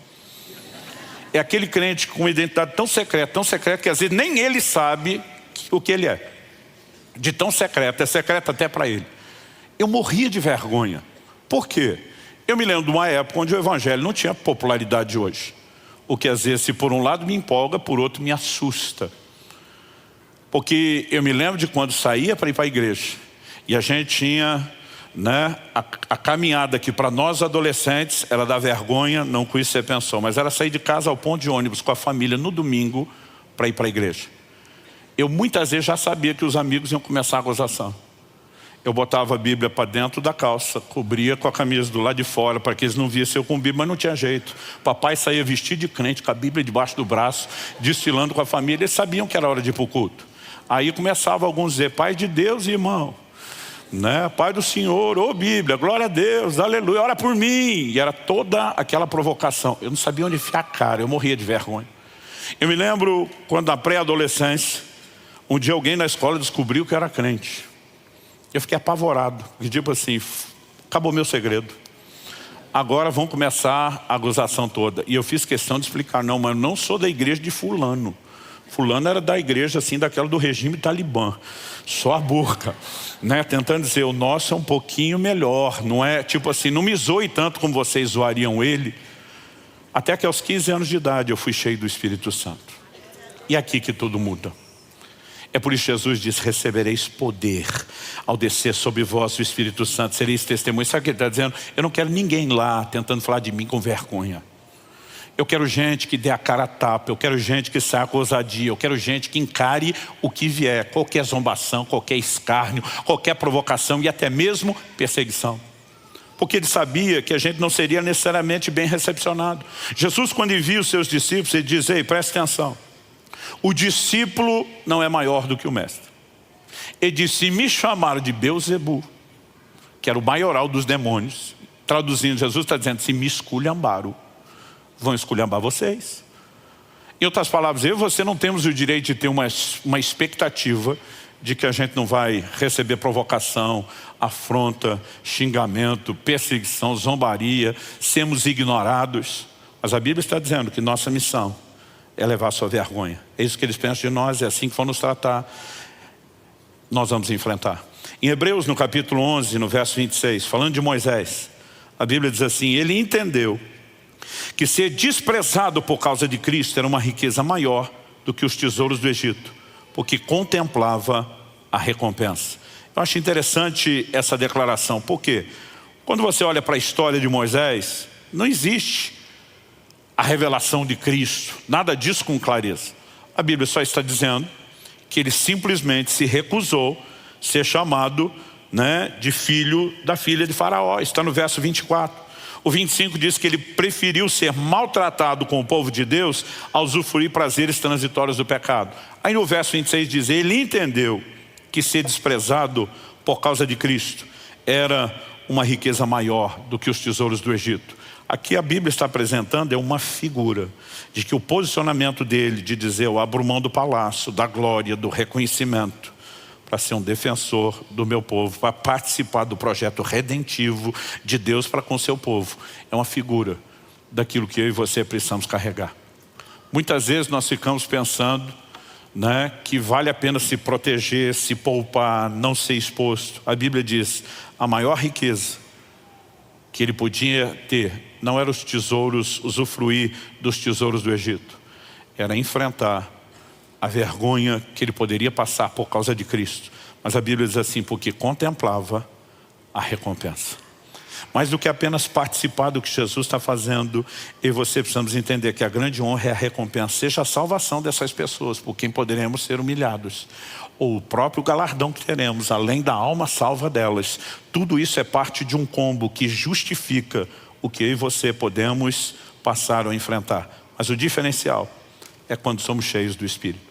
É aquele crente com uma identidade tão secreta que às vezes nem ele sabe o que ele é. De tão secreto, é secreto até para ele. Eu morria de vergonha. Por quê? Eu me lembro de uma época onde o Evangelho não tinha a popularidade de hoje. O que às vezes, se por um lado me empolga, por outro me assusta. Porque eu me lembro de quando saía para ir para a igreja, e a gente tinha... a caminhada que para nós adolescentes era da vergonha, não com isso você pensou, mas era sair de casa ao ponto de ônibus com a família no domingo para ir para a igreja. Eu muitas vezes já sabia que os amigos iam começar a gozação. Eu botava a Bíblia para dentro da calça, cobria com a camisa do lado de fora para que eles não vissem eu com Bíblia, mas não tinha jeito. Papai saía vestido de crente com a Bíblia debaixo do braço, desfilando com a família, eles sabiam que era hora de ir para o culto. Aí começava alguns a dizer, Pai de Deus, irmão, Pai do Senhor, ô Bíblia, glória a Deus, aleluia, ora por mim. E era toda aquela provocação. Eu não sabia onde enfiar a cara, eu morria de vergonha. Eu me lembro quando na pré-adolescência, um dia alguém na escola descobriu que eu era crente. Eu fiquei apavorado, tipo assim, acabou meu segredo. Agora vão começar a gozação toda. E eu fiz questão de explicar, não, mas eu não sou da igreja de fulano. Fulano era da igreja assim, daquela do regime talibã. Só a boca, tentando dizer, o nosso é um pouquinho melhor. Não é, tipo assim, não me zoe tanto como vocês zoariam ele. Até que aos 15 anos de idade eu fui cheio do Espírito Santo. E aqui que tudo muda. É por isso que Jesus diz, recebereis poder ao descer sobre vós o Espírito Santo, sereis testemunhas. Sabe o que ele está dizendo? Eu não quero ninguém lá tentando falar de mim com vergonha. Eu quero gente que dê a cara a tapa, eu quero gente que saia com ousadia, eu quero gente que encare o que vier, qualquer zombação, qualquer escárnio, qualquer provocação e até mesmo perseguição. Porque ele sabia que a gente não seria necessariamente bem recepcionado. Jesus, quando envia os seus discípulos, ele diz, ei, presta atenção. O discípulo não é maior do que o mestre. Ele disse, me chamaram de Beelzebul, que era o maioral dos demônios. Traduzindo, Jesus está dizendo, se me esculhambaram, vão esculhambar vocês. Em outras palavras, eu e você não temos o direito de ter uma expectativa de que a gente não vai receber provocação, afronta, xingamento, perseguição, zombaria, sermos ignorados. Mas a Bíblia está dizendo que nossa missão é levar a sua vergonha. É isso que eles pensam de nós, é assim que vão nos tratar. Nós vamos enfrentar. Em Hebreus, no capítulo 11, no verso 26, falando de Moisés, a Bíblia diz assim, ele entendeu que ser desprezado por causa de Cristo era uma riqueza maior do que os tesouros do Egito, porque contemplava a recompensa. Eu acho interessante essa declaração, porque quando você olha para a história de Moisés, não existe a revelação de Cristo, nada disso com clareza. A Bíblia só está dizendo que ele simplesmente se recusou a ser chamado, de filho da filha de Faraó. Está no verso 24. O 25 diz que ele preferiu ser maltratado com o povo de Deus a usufruir prazeres transitórios do pecado. Aí no verso 26 diz, ele entendeu que ser desprezado por causa de Cristo era uma riqueza maior do que os tesouros do Egito. Aqui a Bíblia está apresentando uma figura de que o posicionamento dele de dizer, eu abro mão do palácio, da glória, do reconhecimento, para ser um defensor do meu povo, para participar do projeto redentivo de Deus para com o seu povo. É uma figura daquilo que eu e você precisamos carregar. Muitas vezes nós ficamos pensando que vale a pena se proteger, se poupar, não ser exposto. A Bíblia diz, a maior riqueza que ele podia ter não era os tesouros, usufruir dos tesouros do Egito. Era enfrentar a vergonha que ele poderia passar por causa de Cristo. Mas a Bíblia diz assim, porque contemplava a recompensa. Mais do que apenas participar do que Jesus está fazendo, eu e você precisamos entender que a grande honra é a recompensa, seja a salvação dessas pessoas, por quem poderemos ser humilhados, ou o próprio galardão que teremos, além da alma salva delas. Tudo isso é parte de um combo que justifica o que eu e você podemos passar ou enfrentar. Mas o diferencial é quando somos cheios do Espírito.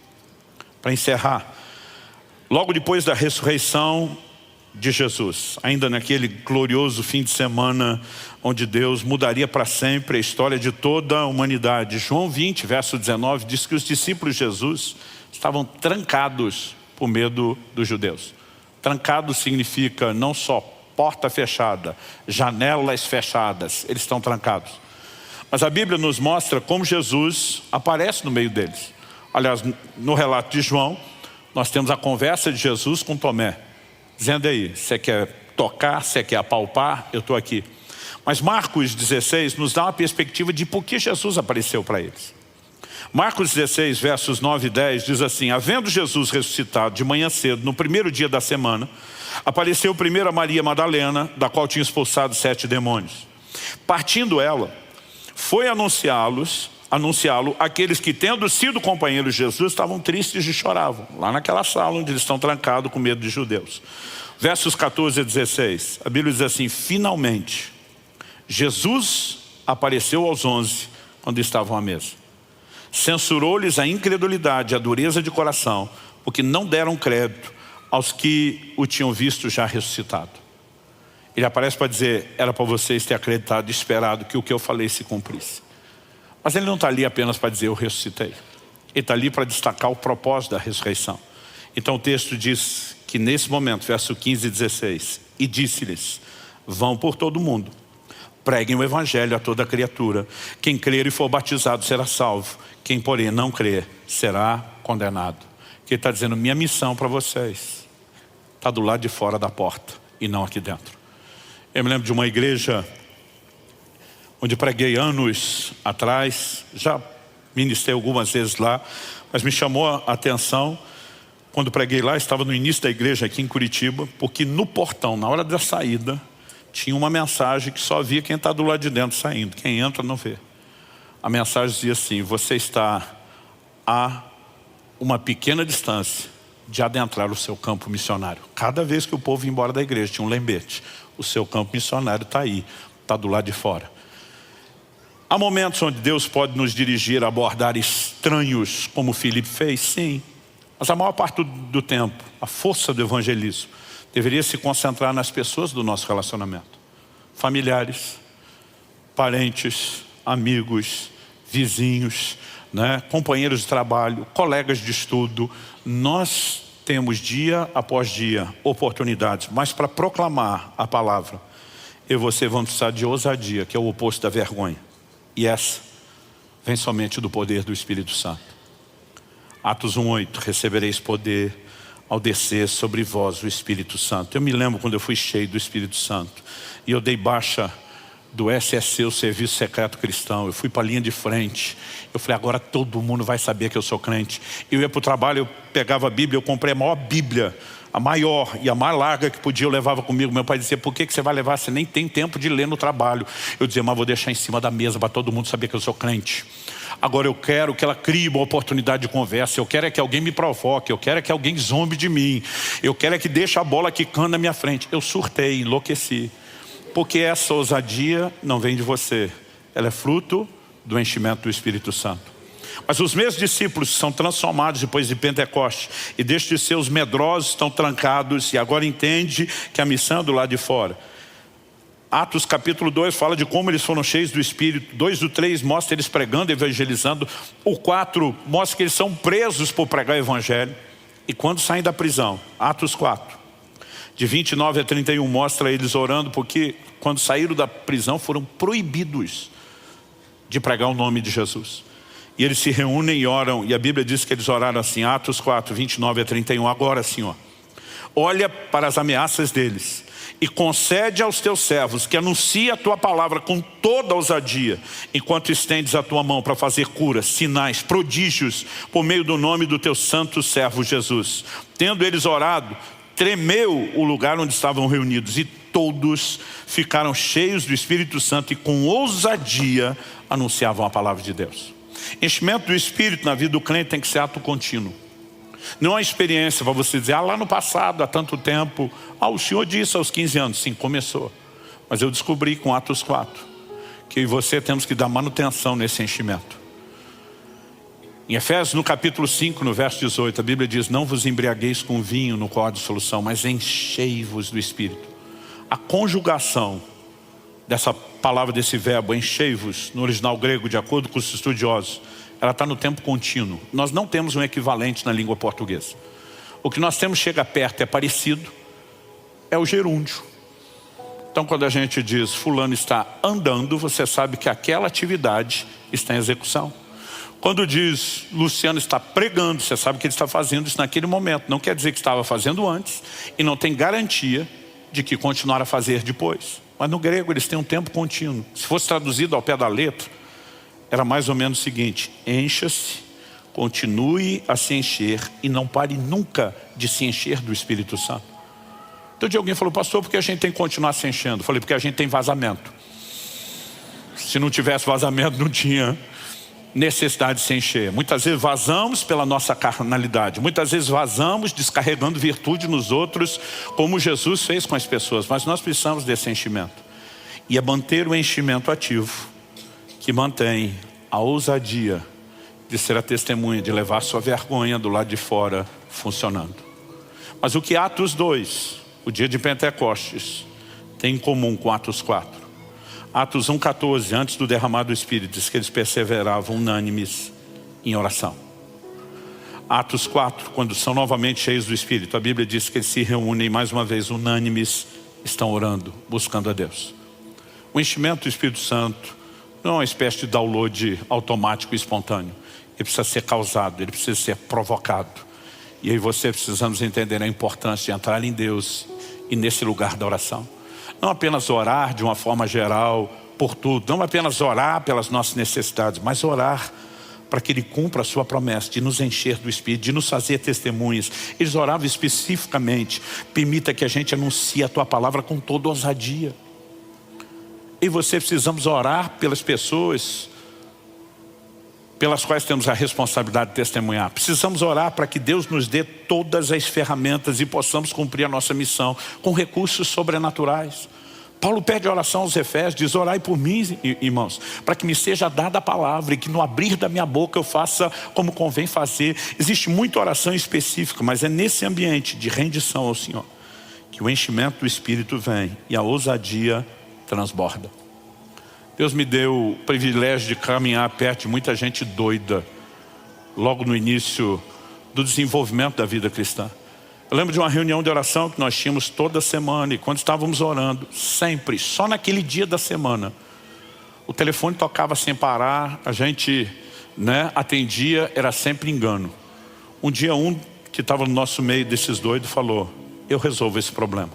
Para encerrar, logo depois da ressurreição de Jesus, ainda naquele glorioso fim de semana onde Deus mudaria para sempre a história de toda a humanidade, João 20, verso 19, diz que os discípulos de Jesus estavam trancados por medo dos judeus. Trancado significa não só porta fechada, janelas fechadas, eles estão trancados. Mas a Bíblia nos mostra como Jesus aparece no meio deles. Aliás, no relato de João, nós temos a conversa de Jesus com Tomé, dizendo aí, você quer tocar, você quer apalpar, eu estou aqui. Mas Marcos 16 nos dá uma perspectiva de por que Jesus apareceu para eles. Marcos 16, versos 9 e 10 diz assim, havendo Jesus ressuscitado de manhã cedo, no primeiro dia da semana, apareceu primeiro a Maria Madalena, da qual tinha expulsado 7 demônios. Partindo ela, foi anunciá-lo aqueles que, tendo sido companheiros de Jesus, estavam tristes e choravam, lá naquela sala onde eles estão trancados com medo de judeus. Versos 14 a 16, a Bíblia diz assim, finalmente, Jesus apareceu aos 11, quando estavam à mesa. Censurou-lhes a incredulidade, a dureza de coração, porque não deram crédito aos que o tinham visto já ressuscitado. Ele aparece para dizer, era para vocês ter acreditado e esperado que o que eu falei se cumprisse. Mas ele não está ali apenas para dizer eu ressuscitei. Ele está ali para destacar o propósito da ressurreição. Então o texto diz que nesse momento, verso 15 e 16, e disse-lhes, vão por todo o mundo, preguem o evangelho a toda criatura. Quem crer e for batizado será salvo. Quem porém não crer será condenado. Que ele está dizendo, minha missão para vocês está do lado de fora da porta e não aqui dentro. Eu me lembro de uma igreja onde preguei anos atrás, já ministrei algumas vezes lá, mas me chamou a atenção, quando preguei lá, estava no início da igreja aqui em Curitiba, porque no portão, na hora da saída, tinha uma mensagem que só via quem está do lado de dentro saindo, quem entra não vê. A mensagem dizia assim, você está a uma pequena distância de adentrar o seu campo missionário. Cada vez que o povo ia embora da igreja, tinha um lembrete, o seu campo missionário está aí, está do lado de fora. Há momentos onde Deus pode nos dirigir a abordar estranhos, como Filipe fez, sim. Mas a maior parte do tempo, a força do evangelismo deveria se concentrar nas pessoas do nosso relacionamento. Familiares, parentes, amigos, vizinhos, né? Companheiros de trabalho, colegas de estudo. Nós temos dia após dia oportunidades, mas para proclamar a palavra, eu e você vamos precisar de ousadia, que é o oposto da vergonha. E essa vem somente do poder do Espírito Santo. Atos 1:8, recebereis poder ao descer sobre vós o Espírito Santo. Eu me lembro quando eu fui cheio do Espírito Santo e eu dei baixa do SSC, o Serviço Secreto Cristão. Eu fui para a linha de frente. Eu falei, agora todo mundo vai saber que eu sou crente. Eu ia para o trabalho, eu pegava a Bíblia, eu comprei a maior Bíblia, a maior e a mais larga que podia, eu levava comigo. Meu pai dizia, por que você vai levar? Você nem tem tempo de ler no trabalho. Eu dizia, mas vou deixar em cima da mesa para todo mundo saber que eu sou crente. Agora eu quero que ela crie uma oportunidade de conversa. Eu quero é que alguém me provoque. Eu quero é que alguém zombe de mim. Eu quero é que deixe a bola quicando na minha frente. Eu surtei, enlouqueci. Porque essa ousadia não vem de você. Ela é fruto do enchimento do Espírito Santo. Mas os meus discípulos são transformados depois de Pentecostes. E deixam de ser os medrosos, estão trancados. E agora entende que a missão é do lado de fora. Atos capítulo 2 fala de como eles foram cheios do Espírito. 2:3 mostra eles pregando, evangelizando. O 4 mostra que eles são presos por pregar o evangelho. E quando saem da prisão, Atos 4, de 29 a 31, mostra eles orando, porque quando saíram da prisão foram proibidos de pregar o nome de Jesus. E eles se reúnem e oram, e a Bíblia diz que eles oraram assim, Atos 4, 29 a 31, agora Senhor, olha para as ameaças deles e concede aos teus servos que anuncie a tua palavra com toda ousadia, enquanto estendes a tua mão para fazer curas, sinais, prodígios, por meio do nome do teu santo servo Jesus. Tendo eles orado, tremeu o lugar onde estavam reunidos e todos ficaram cheios do Espírito Santo e com ousadia anunciavam a palavra de Deus. Enchimento do Espírito na vida do crente tem que ser ato contínuo. Não é uma experiência para você dizer, lá no passado, há tanto tempo, o Senhor disse aos 15 anos, sim, começou. Mas eu descobri com Atos 4, que eu e você temos que dar manutenção nesse enchimento. Em Efésios, no capítulo 5, no verso 18, a Bíblia diz, não vos embriagueis com vinho no qual há dissolução, mas enchei-vos do Espírito. A conjugação dessa palavra, desse verbo, enchei-vos, no original grego, de acordo com os estudiosos, ela está no tempo contínuo. Nós não temos um equivalente na língua portuguesa. O que nós temos chega perto, é parecido, é o gerúndio. Então quando a gente diz fulano está andando, você sabe que aquela atividade está em execução. Quando diz Luciano está pregando, você sabe que ele está fazendo isso naquele momento. Não quer dizer que estava fazendo antes e não tem garantia de que continuará a fazer depois. Mas no grego eles têm um tempo contínuo. Se fosse traduzido ao pé da letra, era mais ou menos o seguinte, encha-se, continue a se encher e não pare nunca de se encher do Espírito Santo. Então alguém falou, pastor, por que a gente tem que continuar se enchendo? Eu falei, porque a gente tem vazamento. Se não tivesse vazamento, não tinha necessidade de se encher. Muitas vezes vazamos pela nossa carnalidade. Muitas vezes vazamos descarregando virtude nos outros, como Jesus fez com as pessoas. Mas nós precisamos desse enchimento. E é manter o enchimento ativo que mantém a ousadia de ser a testemunha, de levar sua vergonha do lado de fora funcionando. Mas o que Atos 2, o dia de Pentecostes, tem em comum com Atos 4? Atos 1,14, antes do derramar do Espírito, diz que eles perseveravam unânimes em oração. Atos 4, quando são novamente cheios do Espírito, a Bíblia diz que eles se reúnem mais uma vez unânimes, estão orando, buscando a Deus. O enchimento do Espírito Santo não é uma espécie de download automático e espontâneo. Ele precisa ser causado, ele precisa ser provocado. E aí você precisamos entender a importância de entrar em Deus e nesse lugar da oração. Não apenas orar de uma forma geral por tudo, não apenas orar pelas nossas necessidades, mas orar para que Ele cumpra a sua promessa de nos encher do Espírito, de nos fazer testemunhas. Eles oravam especificamente, permita que a gente anuncie a Tua palavra com toda ousadia. E você precisamos orar pelas pessoas pelas quais temos a responsabilidade de testemunhar. Precisamos orar para que Deus nos dê todas as ferramentas e possamos cumprir a nossa missão com recursos sobrenaturais. Paulo pede oração aos Efésios, diz: orai por mim, irmãos, para que me seja dada a palavra e que no abrir da minha boca eu faça como convém fazer. Existe muita oração específica, mas é nesse ambiente de rendição ao Senhor que o enchimento do Espírito vem e a ousadia transborda. Deus me deu o privilégio de caminhar perto de muita gente doida, logo no início do desenvolvimento da vida cristã. Eu lembro de uma reunião de oração que nós tínhamos toda semana, e quando estávamos orando, sempre, só naquele dia da semana, o telefone tocava sem parar, a gente atendia, era sempre engano. Um dia que estava no nosso meio desses doidos falou: eu resolvo esse problema.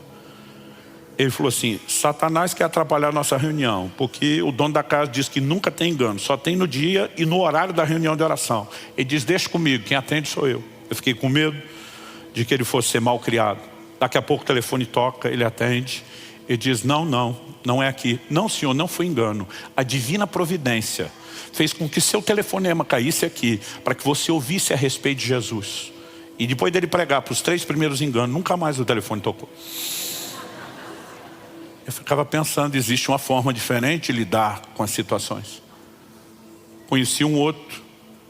Ele falou assim: Satanás quer atrapalhar a nossa reunião, porque o dono da casa diz que nunca tem engano, só tem no dia e no horário da reunião de oração. Ele diz: deixa comigo, quem atende sou eu. Eu fiquei com medo de que ele fosse ser mal criado. Daqui a pouco o telefone toca, ele atende, ele diz: não é aqui. Não, senhor, não foi engano. A divina providência fez com que seu telefonema caísse aqui, para que você ouvisse a respeito de Jesus. E depois dele pregar para os 3 primeiros enganos, nunca mais o telefone tocou. Eu ficava pensando, existe uma forma diferente de lidar com as situações. Conheci um outro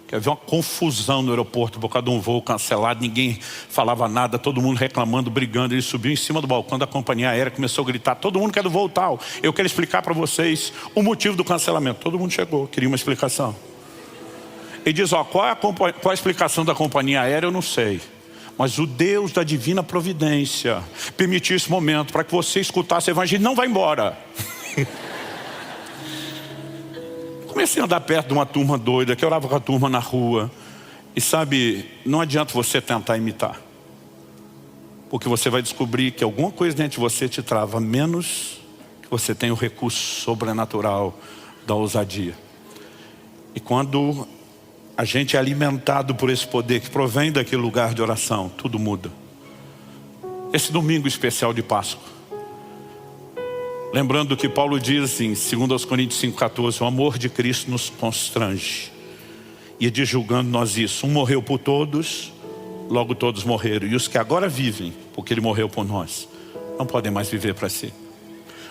que havia uma confusão no aeroporto por causa de um voo cancelado, ninguém falava nada, todo mundo reclamando, brigando. Ele subiu em cima do balcão da companhia aérea, começou a gritar: todo mundo quer do voo tal, eu quero explicar para vocês o motivo do cancelamento. Todo mundo chegou, queria uma explicação. Ele diz: qual é a explicação da companhia aérea? Eu não sei, mas o Deus da divina providência permitiu esse momento para que você escutasse o evangelho. Não vai embora. Comecei a andar perto de uma turma doida, que orava com a turma na rua. E sabe, não adianta você tentar imitar, porque você vai descobrir que alguma coisa dentro de você te trava, menos que você tem o recurso sobrenatural da ousadia. E quando a gente é alimentado por esse poder que provém daquele lugar de oração, tudo muda. Esse domingo especial de Páscoa, lembrando que Paulo diz em 2 Coríntios 5,14, o amor de Cristo nos constrange. E diz, julgando nós isso: um morreu por todos, logo todos morreram. E os que agora vivem, porque ele morreu por nós, não podem mais viver para si.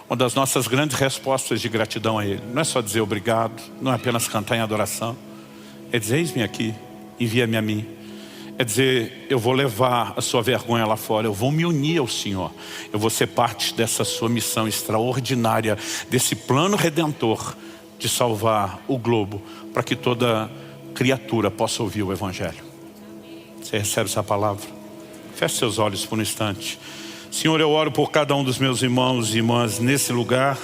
Uma das nossas grandes respostas de gratidão a ele, não é só dizer obrigado, não é apenas cantar em adoração, é dizer: eis-me aqui, envia-me a mim. É dizer: eu vou levar a sua vergonha lá fora, eu vou me unir ao Senhor, eu vou ser parte dessa sua missão extraordinária, desse plano redentor de salvar o globo, para que toda criatura possa ouvir o evangelho. Você recebe essa palavra? Feche seus olhos por um instante. Senhor, eu oro por cada um dos meus irmãos e irmãs nesse lugar,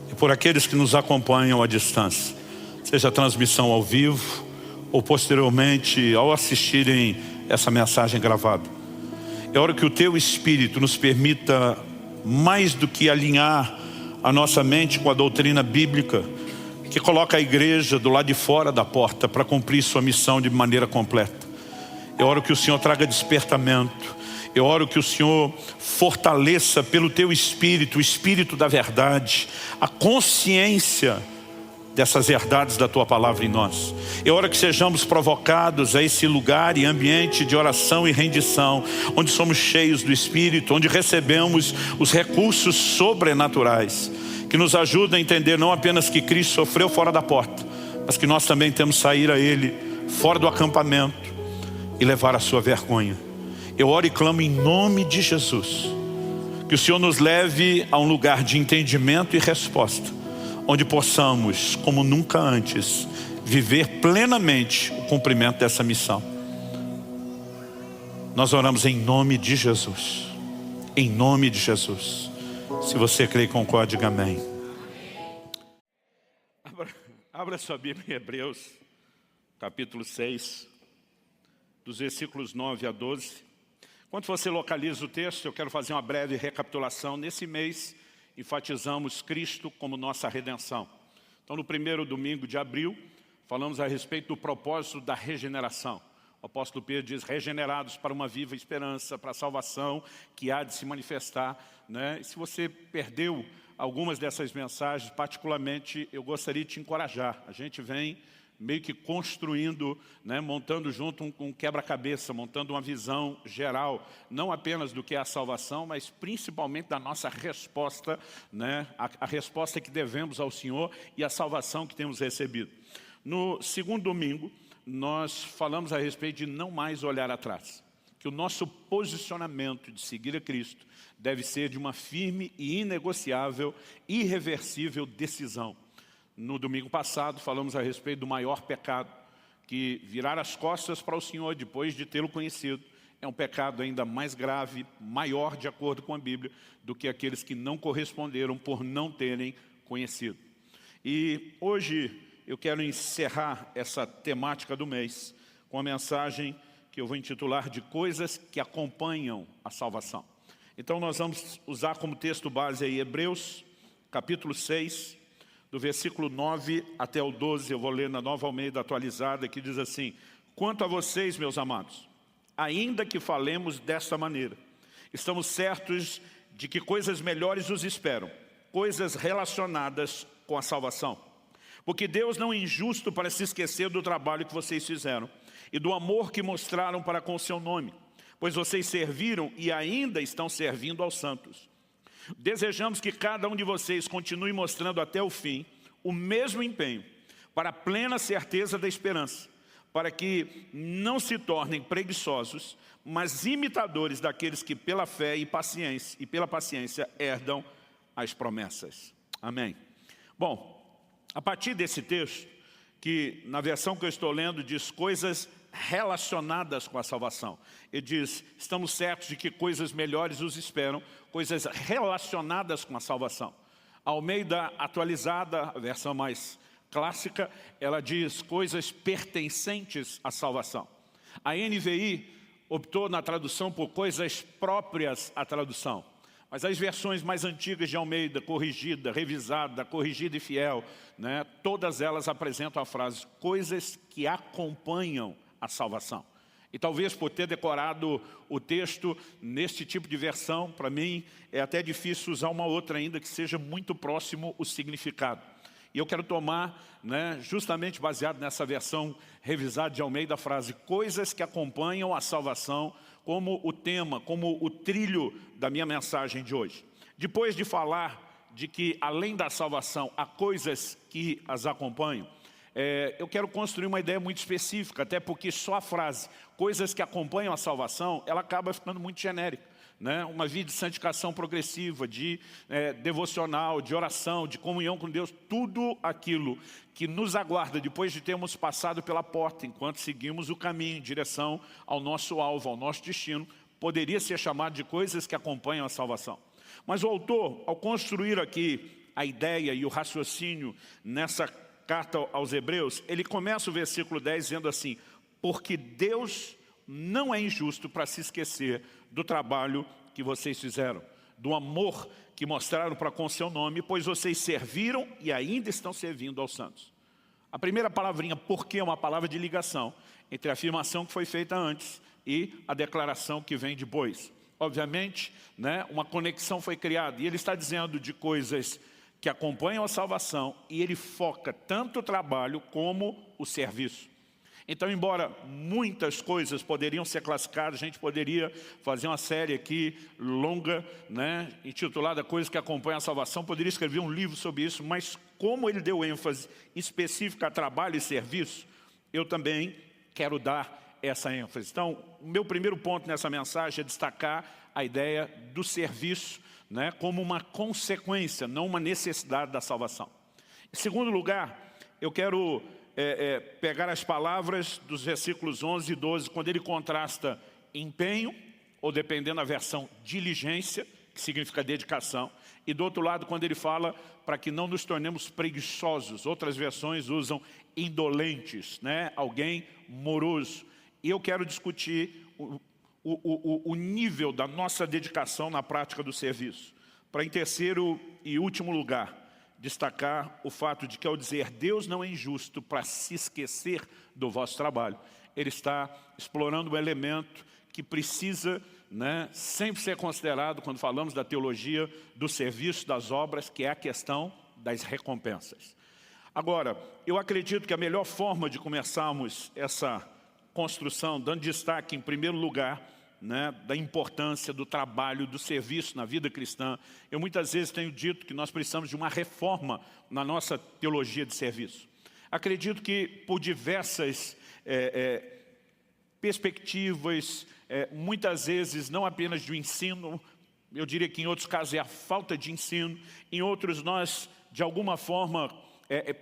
e por aqueles que nos acompanham à distância, seja a transmissão ao vivo ou posteriormente ao assistirem essa mensagem gravada. É hora que o Teu Espírito nos permita, mais do que alinhar a nossa mente com a doutrina bíblica, que coloca a igreja do lado de fora da porta para cumprir sua missão de maneira completa. É hora que o Senhor traga despertamento. É hora que o Senhor fortaleça pelo Teu Espírito, o Espírito da verdade, a consciência dessas verdades da Tua palavra em nós. É hora que sejamos provocados a esse lugar e ambiente de oração e rendição, onde somos cheios do Espírito, onde recebemos os recursos sobrenaturais, que nos ajudam a entender não apenas que Cristo sofreu fora da porta, mas que nós também temos que sair a Ele fora do acampamento e levar a sua vergonha. Eu oro e clamo em nome de Jesus, que o Senhor nos leve a um lugar de entendimento e resposta, onde possamos, como nunca antes, viver plenamente o cumprimento dessa missão. Nós oramos em nome de Jesus. Em nome de Jesus. Se você crê e concorda, diga amém. Abra sua Bíblia em Hebreus, capítulo 6, dos versículos 9 a 12. Enquanto você localiza o texto, eu quero fazer uma breve recapitulação. Nesse mês, enfatizamos Cristo como nossa redenção. Então, no primeiro domingo de abril, falamos a respeito do propósito da regeneração. O apóstolo Pedro diz: regenerados para uma viva esperança, para a salvação que há de se manifestar, né? E se você perdeu algumas dessas mensagens, particularmente, eu gostaria de te encorajar. A gente vem meio que construindo, né, montando junto um quebra-cabeça, montando uma visão geral, não apenas do que é a salvação, mas principalmente da nossa resposta, né, a resposta que devemos ao Senhor e a salvação que temos recebido. No segundo domingo, nós falamos a respeito de não mais olhar atrás. Que o nosso posicionamento de seguir a Cristo deve ser de uma firme e inegociável, irreversível decisão. No domingo passado falamos a respeito do maior pecado, que virar as costas para o Senhor depois de tê-lo conhecido é um pecado ainda mais grave, maior de acordo com a Bíblia, do que aqueles que não corresponderam por não terem conhecido. E hoje eu quero encerrar essa temática do mês com a mensagem que eu vou intitular de coisas que acompanham a salvação. Então nós vamos usar como texto base aí Hebreus, capítulo 6, do versículo 9 até o 12, eu vou ler na Nova Almeida atualizada, que diz assim: quanto a vocês, meus amados, ainda que falemos desta maneira, estamos certos de que coisas melhores os esperam, coisas relacionadas com a salvação. Porque Deus não é injusto para se esquecer do trabalho que vocês fizeram e do amor que mostraram para com o seu nome, pois vocês serviram e ainda estão servindo aos santos. Desejamos que cada um de vocês continue mostrando até o fim o mesmo empenho para a plena certeza da esperança, para que não se tornem preguiçosos, mas imitadores daqueles que pela fé e pela paciência herdam as promessas. Amém. Bom, a partir desse texto, que na versão que eu estou lendo diz coisas relacionadas com a salvação. Ele diz, estamos certos de que coisas melhores os esperam, coisas relacionadas com a salvação. A Almeida atualizada, a versão mais clássica, ela diz coisas pertencentes à salvação. A NVI optou na tradução por coisas próprias à tradução. Mas as versões mais antigas de Almeida, corrigida, revisada, corrigida e fiel, né, todas elas apresentam a frase, coisas que acompanham a salvação. E talvez por ter decorado o texto neste tipo de versão, para mim é até difícil usar uma outra ainda que seja muito próximo o significado. E eu quero tomar, né, justamente baseado nessa versão revisada de Almeida, a frase, coisas que acompanham a salvação, como o tema, como o trilho da minha mensagem de hoje. Depois de falar de que além da salvação há coisas que as acompanham, eu quero construir uma ideia muito específica, até porque só a frase, coisas que acompanham a salvação, ela acaba ficando muito genérica. Né? Uma vida de santificação progressiva, de devocional, de oração, de comunhão com Deus, tudo aquilo que nos aguarda depois de termos passado pela porta, enquanto seguimos o caminho em direção ao nosso alvo, ao nosso destino, poderia ser chamado de coisas que acompanham a salvação. Mas o autor, ao construir aqui a ideia e o raciocínio nessa carta aos Hebreus, ele começa o versículo 10 dizendo assim, porque Deus não é injusto para se esquecer do trabalho que vocês fizeram, do amor que mostraram para com seu nome, pois vocês serviram e ainda estão servindo aos santos. A primeira palavrinha, porque, é uma palavra de ligação entre a afirmação que foi feita antes e a declaração que vem depois. Obviamente, né, uma conexão foi criada e ele está dizendo de coisas que acompanham a salvação e ele foca tanto o trabalho como o serviço. Então, embora muitas coisas poderiam ser classificadas, a gente poderia fazer uma série aqui longa, né, intitulada Coisas que Acompanham a Salvação, poderia escrever um livro sobre isso, mas como ele deu ênfase específica a trabalho e serviço, eu também quero dar essa ênfase. Então, o meu primeiro ponto nessa mensagem é destacar a ideia do serviço, né, como uma consequência, não uma necessidade da salvação. Em segundo lugar, eu quero pegar as palavras dos versículos 11 e 12, quando ele contrasta empenho, ou dependendo da versão, diligência, que significa dedicação, e do outro lado, quando ele fala para que não nos tornemos preguiçosos. Outras versões usam indolentes, né? Alguém moroso. E eu quero discutir o nível da nossa dedicação na prática do serviço. Para, em terceiro e último lugar, destacar o fato de que ao dizer Deus não é injusto para se esquecer do vosso trabalho, ele está explorando um elemento que precisa, né, sempre ser considerado quando falamos da teologia do serviço, das obras, que é a questão das recompensas. Agora, eu acredito que a melhor forma de começarmos essa construção, dando destaque em primeiro lugar, né, da importância do trabalho, do serviço na vida cristã. Eu muitas vezes tenho dito que nós precisamos de uma reforma na nossa teologia de serviço. Acredito que por diversas perspectivas, muitas vezes não apenas de ensino, eu diria que em outros casos é a falta de ensino, em outros nós, de alguma forma,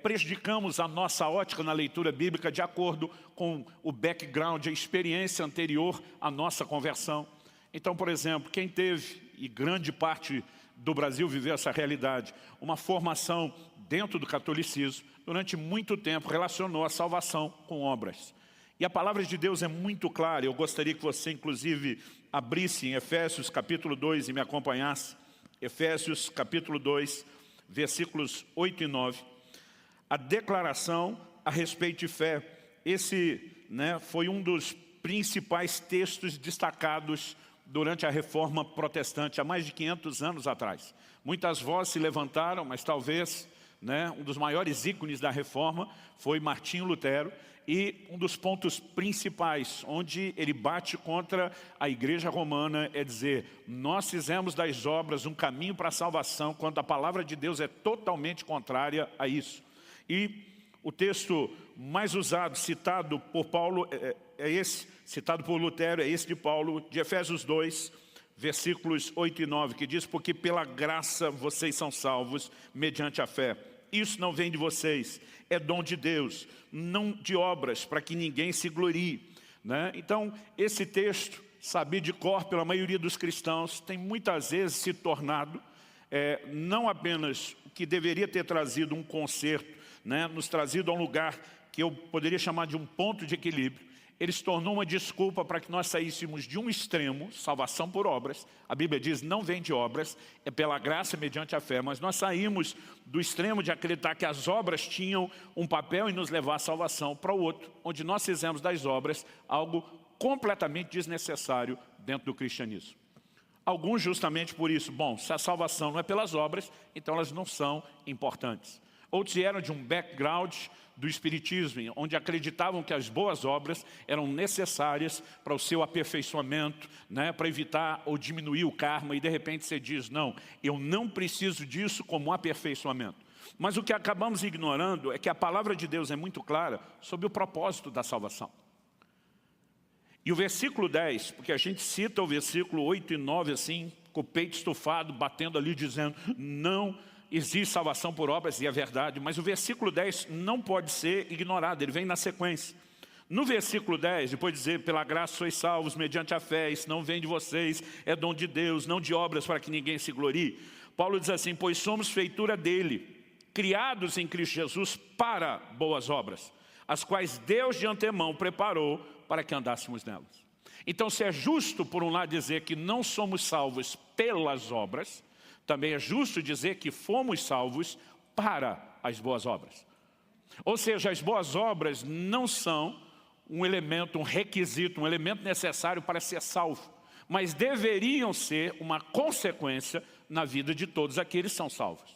prejudicamos a nossa ótica na leitura bíblica de acordo com o background, a experiência anterior à nossa conversão. Então, por exemplo, quem teve, e grande parte do Brasil viveu essa realidade, uma formação dentro do catolicismo, durante muito tempo relacionou a salvação com obras. E a palavra de Deus é muito clara. Eu gostaria que você, inclusive, abrisse em Efésios capítulo 2 e me acompanhasse. Efésios capítulo 2, versículos 8 e 9. A declaração a respeito de fé. Esse, né, foi um dos principais textos destacados durante a Reforma Protestante, há mais de 500 anos atrás. Muitas vozes se levantaram, mas talvez, né, um dos maiores ícones da Reforma foi Martinho Lutero, e um dos pontos principais onde ele bate contra a Igreja Romana é dizer: nós fizemos das obras um caminho para a salvação, quando a palavra de Deus é totalmente contrária a isso. E o texto mais usado, citado por Paulo, é esse, citado por Lutero, é esse de Paulo, de Efésios 2, versículos 8 e 9, que diz: porque pela graça vocês são salvos mediante a fé. Isso não vem de vocês, é dom de Deus, não de obras, para que ninguém se glorie, né? Então, esse texto, sabido de cor pela maioria dos cristãos, tem muitas vezes se tornado não apenas o que deveria ter trazido um conserto, né, nos trazido a um lugar que eu poderia chamar de um ponto de equilíbrio. Ele se tornou uma desculpa para que nós saíssemos de um extremo, salvação por obras. A Bíblia diz, não vem de obras, é pela graça mediante a fé. Mas nós saímos do extremo de acreditar que as obras tinham um papel em nos levar à salvação, para o outro, onde nós fizemos das obras algo completamente desnecessário dentro do cristianismo. Alguns justamente por isso: bom, se a salvação não é pelas obras, então elas não são importantes. Outros vieram de um background do espiritismo, onde acreditavam que as boas obras eram necessárias para o seu aperfeiçoamento, né, para evitar ou diminuir o karma, e de repente você diz: não, eu não preciso disso como aperfeiçoamento. Mas o que acabamos ignorando é que a palavra de Deus é muito clara sobre o propósito da salvação. E o versículo 10, porque a gente cita o versículo 8 e 9 assim, com o peito estufado, batendo ali, dizendo: não existe salvação por obras, e é verdade, mas o versículo 10 não pode ser ignorado, ele vem na sequência. No versículo 10, depois de dizer: pela graça sois salvos mediante a fé, isso não vem de vocês, é dom de Deus, não de obras para que ninguém se glorie. Paulo diz assim: pois somos feitura dele, criados em Cristo Jesus para boas obras, as quais Deus de antemão preparou para que andássemos nelas. Então, se é justo por um lado dizer que não somos salvos pelas obras, também é justo dizer que fomos salvos para as boas obras. Ou seja, as boas obras não são um elemento, um requisito, um elemento necessário para ser salvo, mas deveriam ser uma consequência na vida de todos aqueles que são salvos.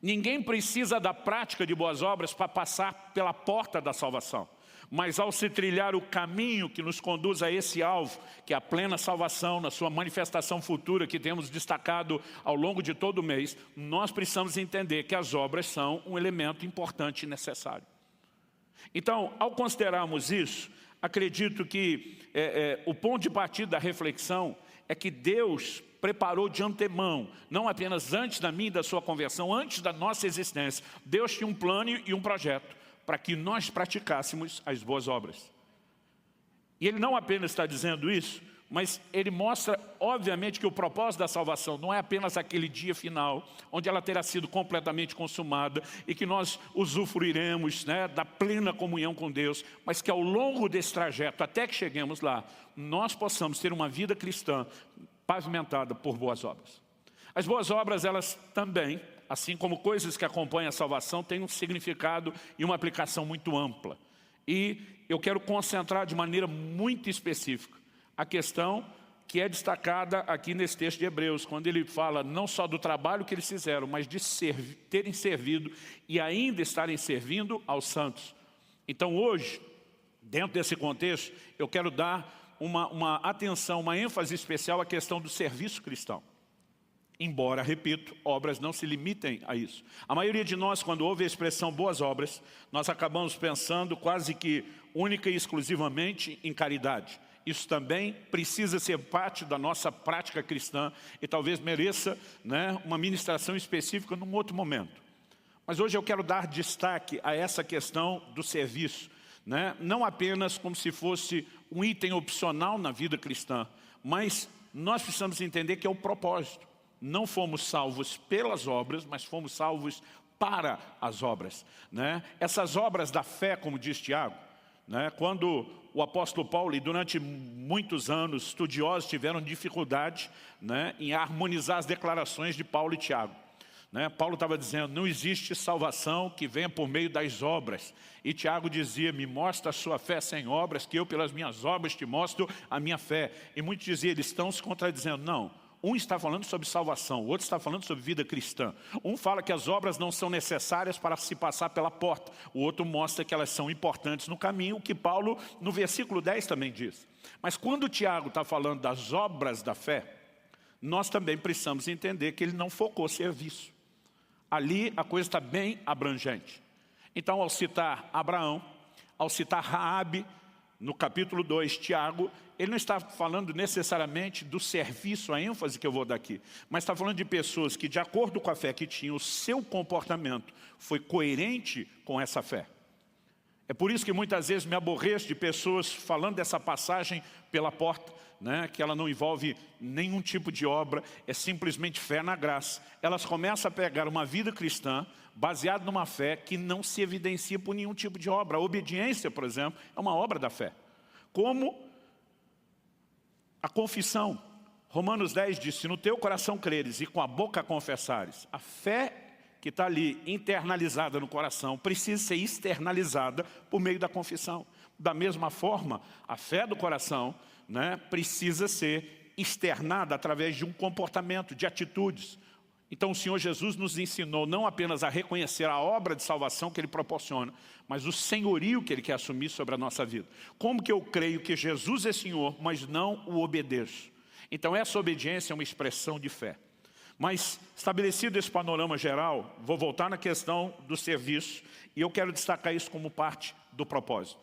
Ninguém precisa da prática de boas obras para passar pela porta da salvação. Mas ao se trilhar o caminho que nos conduz a esse alvo, que é a plena salvação, na sua manifestação futura, que temos destacado ao longo de todo o mês, nós precisamos entender que as obras são um elemento importante e necessário. Então, ao considerarmos isso, acredito que o ponto de partida da reflexão é que Deus preparou de antemão, não apenas antes da minha e da sua conversão, antes da nossa existência. Deus tinha um plano e um projeto para que nós praticássemos as boas obras. E Ele não apenas está dizendo isso, mas Ele mostra, obviamente, que o propósito da salvação não é apenas aquele dia final, onde ela terá sido completamente consumada e que nós usufruiremos, né, da plena comunhão com Deus, mas que ao longo desse trajeto, até que cheguemos lá, nós possamos ter uma vida cristã pavimentada por boas obras. As boas obras, elas também, assim como coisas que acompanham a salvação, têm um significado e uma aplicação muito ampla. E eu quero concentrar de maneira muito específica a questão que é destacada aqui nesse texto de Hebreus, quando ele fala não só do trabalho que eles fizeram, mas de terem servido e ainda estarem servindo aos santos. Então hoje, dentro desse contexto, eu quero dar uma atenção, uma ênfase especial à questão do serviço cristão. Embora, repito, obras não se limitem a isso. A maioria de nós, quando ouve a expressão boas obras, nós acabamos pensando quase que única e exclusivamente em caridade. Isso também precisa ser parte da nossa prática cristã e talvez mereça, né, uma ministração específica num outro momento. Mas hoje eu quero dar destaque a essa questão do serviço, né? Não apenas como se fosse um item opcional na vida cristã, mas nós precisamos entender que é o propósito. Não fomos salvos pelas obras, mas fomos salvos para as obras, né? Essas obras da fé, como diz Tiago, né? Quando o apóstolo Paulo, e durante muitos anos, estudiosos tiveram dificuldade, né, em harmonizar as declarações de Paulo e Tiago. Né? Paulo estava dizendo, não existe salvação que venha por meio das obras. E Tiago dizia, me mostra a sua fé sem obras, que eu pelas minhas obras te mostro a minha fé. E muitos diziam, eles estão se contradizendo. Não, um está falando sobre salvação, o outro está falando sobre vida cristã. Um fala que as obras não são necessárias para se passar pela porta. O outro mostra que elas são importantes no caminho, o que Paulo no versículo 10 também diz. Mas quando Tiago está falando das obras da fé, nós também precisamos entender que ele não focou serviço. Ali a coisa está bem abrangente. Então, ao citar Abraão, ao citar Raabe, no capítulo 2, Tiago, ele não está falando necessariamente do serviço, a ênfase que eu vou dar aqui, mas está falando de pessoas que, de acordo com a fé que tinham, o seu comportamento foi coerente com essa fé. É por isso que muitas vezes me aborreço de pessoas falando dessa passagem pela porta, né, que ela não envolve nenhum tipo de obra, é simplesmente fé na graça. Elas começam a pegar uma vida cristã baseada numa fé que não se evidencia por nenhum tipo de obra. A obediência, por exemplo, é uma obra da fé. Como a confissão. Romanos 10 diz, se no teu coração creres e com a boca confessares, a fé que está ali internalizada no coração, precisa ser externalizada por meio da confissão. Da mesma forma, a fé do coração, né, precisa ser externada através de um comportamento, de atitudes. Então o Senhor Jesus nos ensinou não apenas a reconhecer a obra de salvação que Ele proporciona, mas o senhorio que Ele quer assumir sobre a nossa vida. Como que eu creio que Jesus é Senhor, mas não o obedeço? Então essa obediência é uma expressão de fé. Mas, estabelecido esse panorama geral, vou voltar na questão do serviço e eu quero destacar isso como parte do propósito.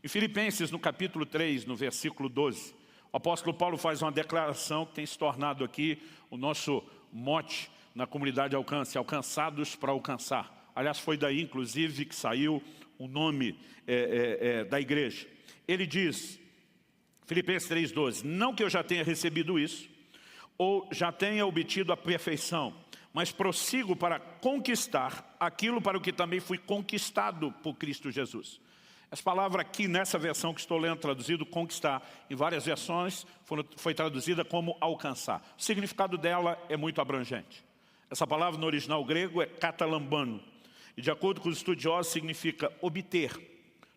Em Filipenses, no capítulo 3, no versículo 12, o apóstolo Paulo faz uma declaração que tem se tornado aqui o nosso mote na comunidade Alcance, alcançados para alcançar. Aliás, foi daí, inclusive, que saiu o nome da igreja. Ele diz, Filipenses 3,12, não que eu já tenha recebido isso, ou já tenha obtido a perfeição, mas prossigo para conquistar aquilo para o que também fui conquistado por Cristo Jesus. Essa palavra aqui, nessa versão que estou lendo, traduzido conquistar, em várias versões, foi traduzida como alcançar. O significado dela é muito abrangente. Essa palavra no original grego é katalambano, e de acordo com os estudiosos significa obter,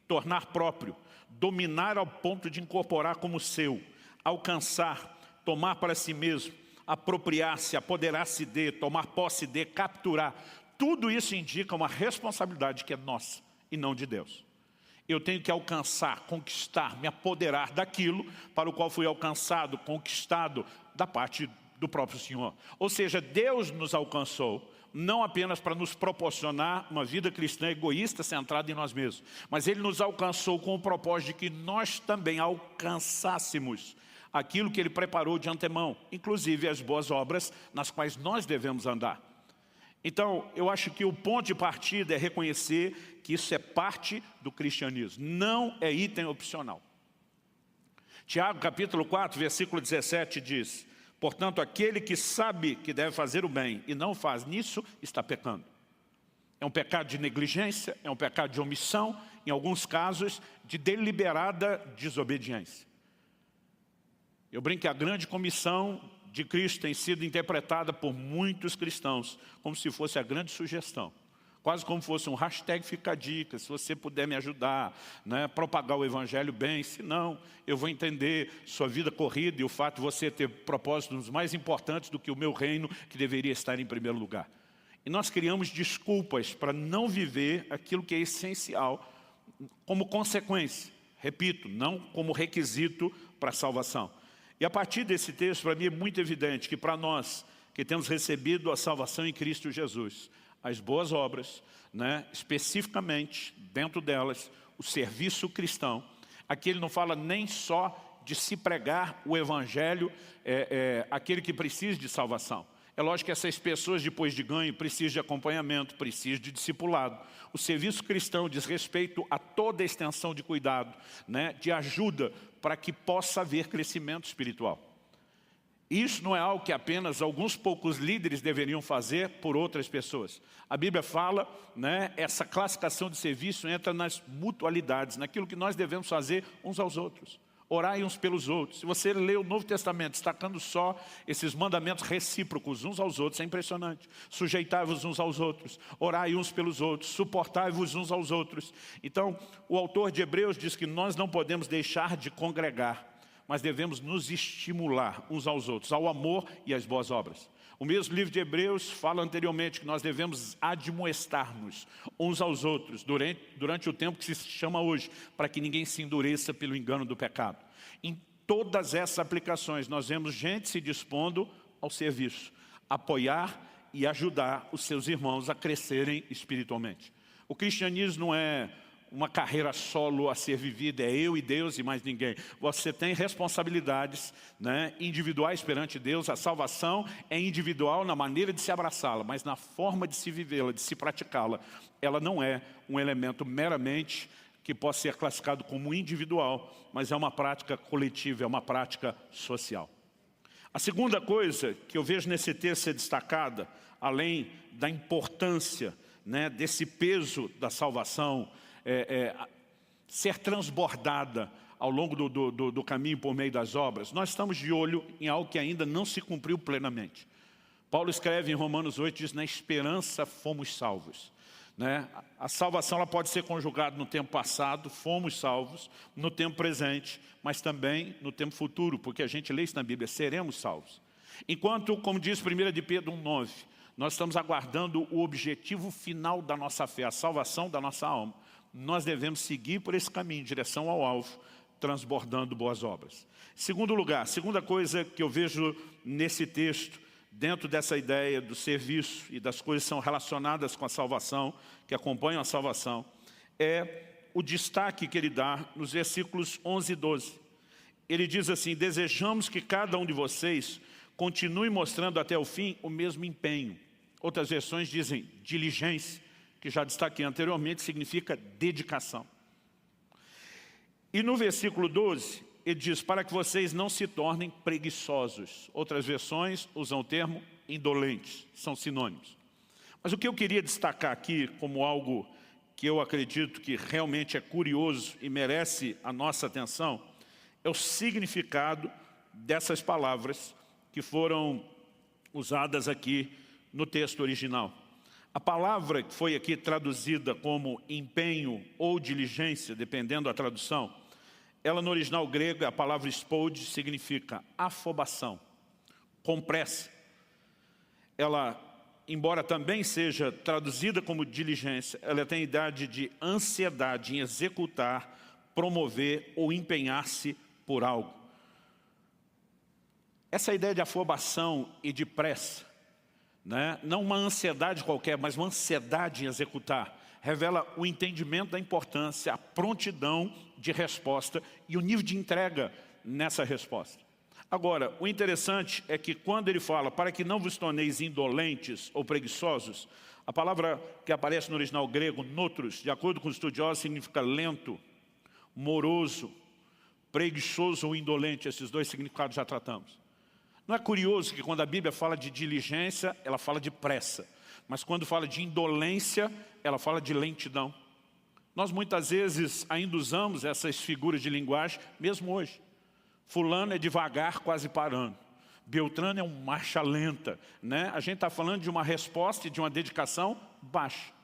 tornar próprio, dominar ao ponto de incorporar como seu, alcançar, tomar para si mesmo, apropriar-se, apoderar-se de, tomar posse de, capturar. Tudo isso indica uma responsabilidade que é nossa e não de Deus. Eu tenho que alcançar, conquistar, me apoderar daquilo para o qual fui alcançado, conquistado da parte do próprio Senhor. Ou seja, Deus nos alcançou, não apenas para nos proporcionar uma vida cristã egoísta centrada em nós mesmos, mas Ele nos alcançou com o propósito de que nós também alcançássemos aquilo que Ele preparou de antemão, inclusive as boas obras nas quais nós devemos andar. Então, eu acho que o ponto de partida é reconhecer que isso é parte do cristianismo, não é item opcional. Tiago, capítulo 4, versículo 17 diz, portanto, aquele que sabe que deve fazer o bem e não faz nisso, está pecando. É um pecado de negligência, é um pecado de omissão, em alguns casos, de deliberada desobediência. Eu brinco que a grande comissão de Cristo tem sido interpretada por muitos cristãos como se fosse a grande sugestão. Quase como fosse um hashtag fica a dica, se você puder me ajudar, né, propagar o evangelho bem, se não, eu vou entender sua vida corrida e o fato de você ter propósitos mais importantes do que o meu reino, que deveria estar em primeiro lugar. E nós criamos desculpas para não viver aquilo que é essencial como consequência. Repito, não como requisito para a salvação. E a partir desse texto, para mim é muito evidente que para nós que temos recebido a salvação em Cristo Jesus, as boas obras, né, especificamente dentro delas, o serviço cristão. Aqui ele não fala nem só de se pregar o evangelho, aquele que precisa de salvação. É lógico que essas pessoas, depois de ganho, precisam de acompanhamento, precisam de discipulado. O serviço cristão diz respeito a toda a extensão de cuidado, né, de ajuda para que possa haver crescimento espiritual. Isso não é algo que apenas alguns poucos líderes deveriam fazer por outras pessoas. A Bíblia fala, né, essa classificação de serviço entra nas mutualidades, naquilo que nós devemos fazer uns aos outros. Orai uns pelos outros. Se você lê o Novo Testamento destacando só esses mandamentos recíprocos uns aos outros, é impressionante. Sujeitai-vos uns aos outros, orai uns pelos outros, suportai-vos uns aos outros. Então, o autor de Hebreus diz que nós não podemos deixar de congregar, mas devemos nos estimular uns aos outros, ao amor e às boas obras. O mesmo livro de Hebreus fala anteriormente que nós devemos admoestar-nos uns aos outros durante o tempo que se chama hoje, para que ninguém se endureça pelo engano do pecado. Em todas essas aplicações nós vemos gente se dispondo ao serviço, apoiar e ajudar os seus irmãos a crescerem espiritualmente. O cristianismo não é uma carreira solo a ser vivida, é eu e Deus e mais ninguém. Você tem responsabilidades, né, individuais perante Deus. A salvação é individual na maneira de se abraçá-la, mas na forma de se vivê-la, de se praticá-la, ela não é um elemento meramente que possa ser classificado como individual, mas é uma prática coletiva, é uma prática social. A segunda coisa que eu vejo nesse texto ser destacada, além da importância, né, desse peso da salvação, ser transbordada ao longo do caminho por meio das obras, nós estamos de olho em algo que ainda não se cumpriu plenamente. Paulo escreve em Romanos 8, diz, na esperança fomos salvos. Né? A salvação ela pode ser conjugada no tempo passado, fomos salvos, no tempo presente, mas também no tempo futuro, porque a gente lê isso na Bíblia, seremos salvos. Enquanto, como diz 1 de Pedro 1,9, nós estamos aguardando o objetivo final da nossa fé, a salvação da nossa alma. Nós devemos seguir por esse caminho, em direção ao alvo, transbordando boas obras. Segundo lugar, segunda coisa que eu vejo nesse texto, dentro dessa ideia do serviço e das coisas que são relacionadas com a salvação, que acompanham a salvação, é o destaque que ele dá nos versículos 11 e 12. Ele diz assim, desejamos que cada um de vocês continue mostrando até o fim o mesmo empenho. Outras versões dizem diligência, que já destaquei anteriormente, significa dedicação. E no versículo 12, ele diz, para que vocês não se tornem preguiçosos. Outras versões usam o termo indolentes, são sinônimos. Mas o que eu queria destacar aqui como algo que eu acredito que realmente é curioso e merece a nossa atenção, é o significado dessas palavras que foram usadas aqui no texto original. A palavra que foi aqui traduzida como empenho ou diligência, dependendo da tradução, ela no original grego, a palavra spode, significa afobação, com pressa. Ela, embora também seja traduzida como diligência, ela tem a idade de ansiedade em executar, promover ou empenhar-se por algo. Essa ideia de afobação e de pressa, né? Não uma ansiedade qualquer, mas uma ansiedade em executar, revela o entendimento da importância, a prontidão de resposta e o nível de entrega nessa resposta. Agora, o interessante é que quando ele fala para que não vos torneis indolentes ou preguiçosos, a palavra que aparece no original grego, notros, de acordo com os estudiosos, significa lento, moroso, preguiçoso ou indolente. Esses dois significados já tratamos. Não é curioso que quando a Bíblia fala de diligência, ela fala de pressa. Mas quando fala de indolência, ela fala de lentidão. Nós muitas vezes ainda usamos essas figuras de linguagem, mesmo hoje. Fulano é devagar, quase parando. Beltrano é marcha lenta. Né? A gente está falando de uma resposta e de uma dedicação baixa.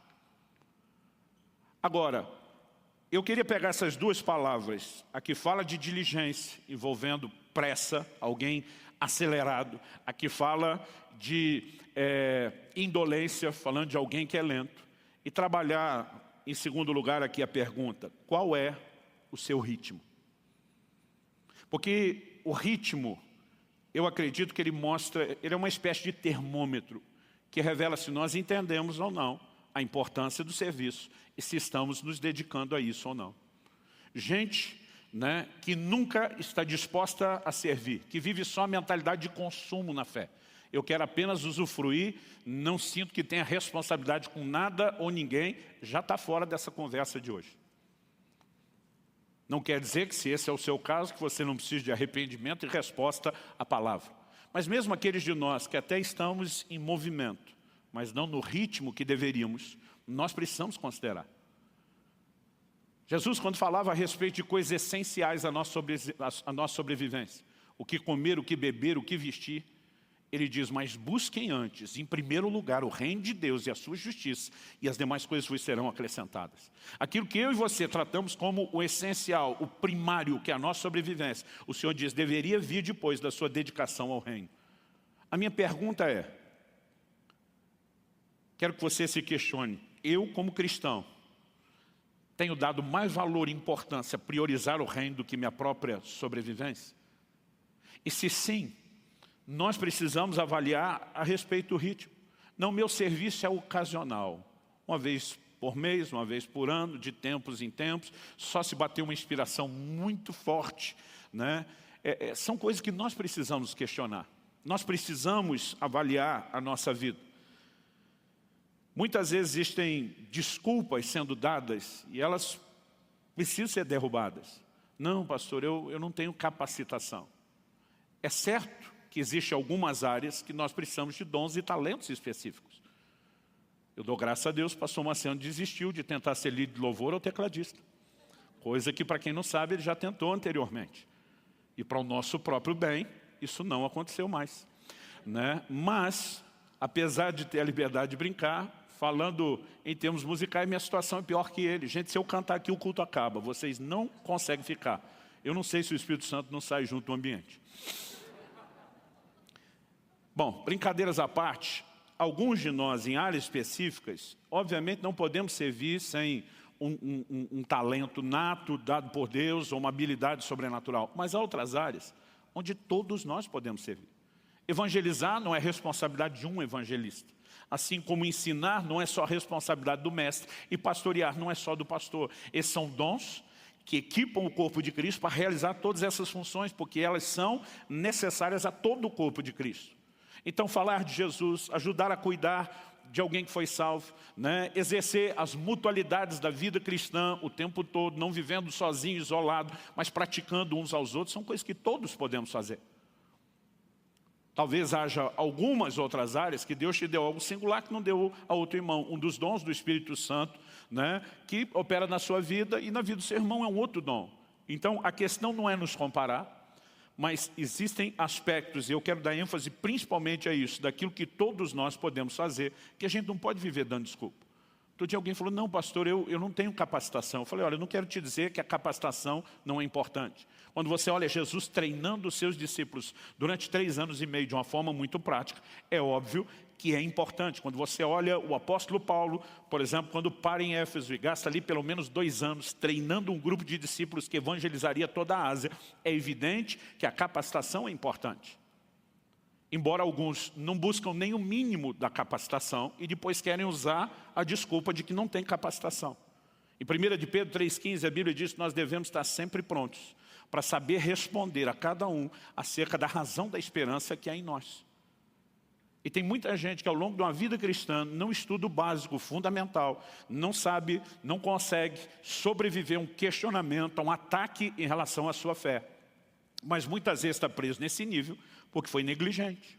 Agora, eu queria pegar essas duas palavras. Aqui fala de diligência, envolvendo pressa, alguém acelerado. Aqui fala de indolência, falando de alguém que é lento. E trabalhar, em segundo lugar, aqui a pergunta: qual é o seu ritmo? Porque o ritmo, eu acredito que ele mostra, ele é uma espécie de termômetro que revela se nós entendemos ou não a importância do serviço e se estamos nos dedicando a isso ou não. Gente, né, que nunca está disposta a servir, que vive só a mentalidade de consumo na fé. Eu quero apenas usufruir, não sinto que tenha responsabilidade com nada ou ninguém, já está fora dessa conversa de hoje. Não quer dizer que, se esse é o seu caso, que você não precisa de arrependimento e resposta à palavra. Mas mesmo aqueles de nós que até estamos em movimento, mas não no ritmo que deveríamos, nós precisamos considerar. Jesus, quando falava a respeito de coisas essenciais à nossa sobrevivência, o que comer, o que beber, o que vestir, ele diz: mas busquem antes, em primeiro lugar, o reino de Deus e a sua justiça, e as demais coisas vos serão acrescentadas. Aquilo que eu e você tratamos como o essencial, o primário, que é a nossa sobrevivência, o Senhor diz, deveria vir depois da sua dedicação ao reino. A minha pergunta é, quero que você se questione, eu como cristão, tenho dado mais valor e importância a priorizar o reino do que minha própria sobrevivência? E se sim, nós precisamos avaliar a respeito do ritmo. Não, meu serviço é ocasional. Uma vez por mês, uma vez por ano, de tempos em tempos, só se bater uma inspiração muito forte, né? São coisas que nós precisamos questionar. Nós precisamos avaliar a nossa vida. Muitas vezes existem desculpas sendo dadas e elas precisam ser derrubadas. Não, pastor, eu não tenho capacitação. É certo que existem algumas áreas que nós precisamos de dons e talentos específicos. Eu dou graças a Deus, o pastor Marciano desistiu de tentar ser líder de louvor ou tecladista. Coisa que, para quem não sabe, ele já tentou anteriormente. E para o nosso próprio bem, isso não aconteceu mais, né? Mas, apesar de ter a liberdade de brincar, falando em termos musicais, minha situação é pior que ele. Gente, se eu cantar aqui, o culto acaba. Vocês não conseguem ficar. Eu não sei se o Espírito Santo não sai junto do ambiente. Bom, brincadeiras à parte, alguns de nós em áreas específicas, obviamente não podemos servir sem um talento nato dado por Deus ou uma habilidade sobrenatural. Mas há outras áreas onde todos nós podemos servir. Evangelizar não é responsabilidade de um evangelista. Assim como ensinar não é só responsabilidade do mestre e pastorear não é só do pastor. Esses são dons que equipam o corpo de Cristo para realizar todas essas funções, porque elas são necessárias a todo o corpo de Cristo. Então, falar de Jesus, ajudar a cuidar de alguém que foi salvo, né? Exercer as mutualidades da vida cristã o tempo todo, não vivendo sozinho, isolado, mas praticando uns aos outros, são coisas que todos podemos fazer. Talvez haja algumas outras áreas que Deus te deu algo singular que não deu a outro irmão. Um dos dons do Espírito Santo, né, que opera na sua vida e na vida do seu irmão é um outro dom. Então, a questão não é nos comparar, mas existem aspectos, e eu quero dar ênfase principalmente a isso, daquilo que todos nós podemos fazer, que a gente não pode viver dando desculpa. Outro dia alguém falou, não pastor, eu não tenho capacitação. Eu falei, olha, eu não quero te dizer que a capacitação não é importante. Quando você olha Jesus treinando os seus discípulos durante 3 anos e meio de uma forma muito prática, é óbvio que é importante. Quando você olha o apóstolo Paulo, por exemplo, quando para em Éfeso e gasta ali pelo menos 2 anos treinando um grupo de discípulos que evangelizaria toda a Ásia, é evidente que a capacitação é importante. Embora alguns não buscam nem o mínimo da capacitação e depois querem usar a desculpa de que não tem capacitação. Em 1 de Pedro 3,15, a Bíblia diz que nós devemos estar sempre prontos para saber responder a cada um acerca da razão da esperança que há em nós. E tem muita gente que ao longo de uma vida cristã não estuda o básico, o fundamental, não sabe, não consegue sobreviver a um questionamento, a um ataque em relação à sua fé. Mas muitas vezes está preso nesse nível porque foi negligente,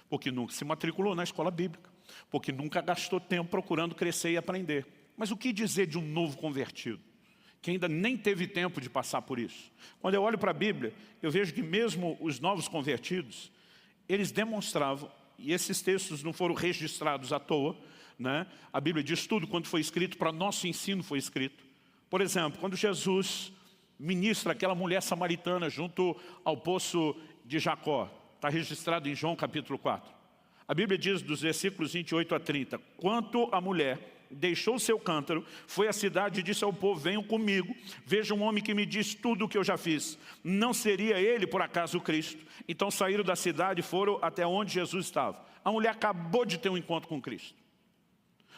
porque nunca se matriculou na escola bíblica, porque nunca gastou tempo procurando crescer e aprender. Mas o que dizer de um novo convertido, que ainda nem teve tempo de passar por isso? Quando eu olho para a Bíblia, eu vejo que mesmo os novos convertidos, eles demonstravam, e esses textos não foram registrados à toa, né? A Bíblia diz tudo quanto foi escrito, para nosso ensino foi escrito. Por exemplo, quando Jesus ministra aquela mulher samaritana junto ao poço de Jacó, está registrado em João capítulo 4. A Bíblia diz dos versículos 28 a 30, quanto a mulher deixou o seu cântaro, foi à cidade e disse ao povo, venham comigo, vejam um homem que me diz tudo o que eu já fiz. Não seria ele, por acaso, o Cristo? Então saíram da cidade e foram até onde Jesus estava. A mulher acabou de ter um encontro com Cristo,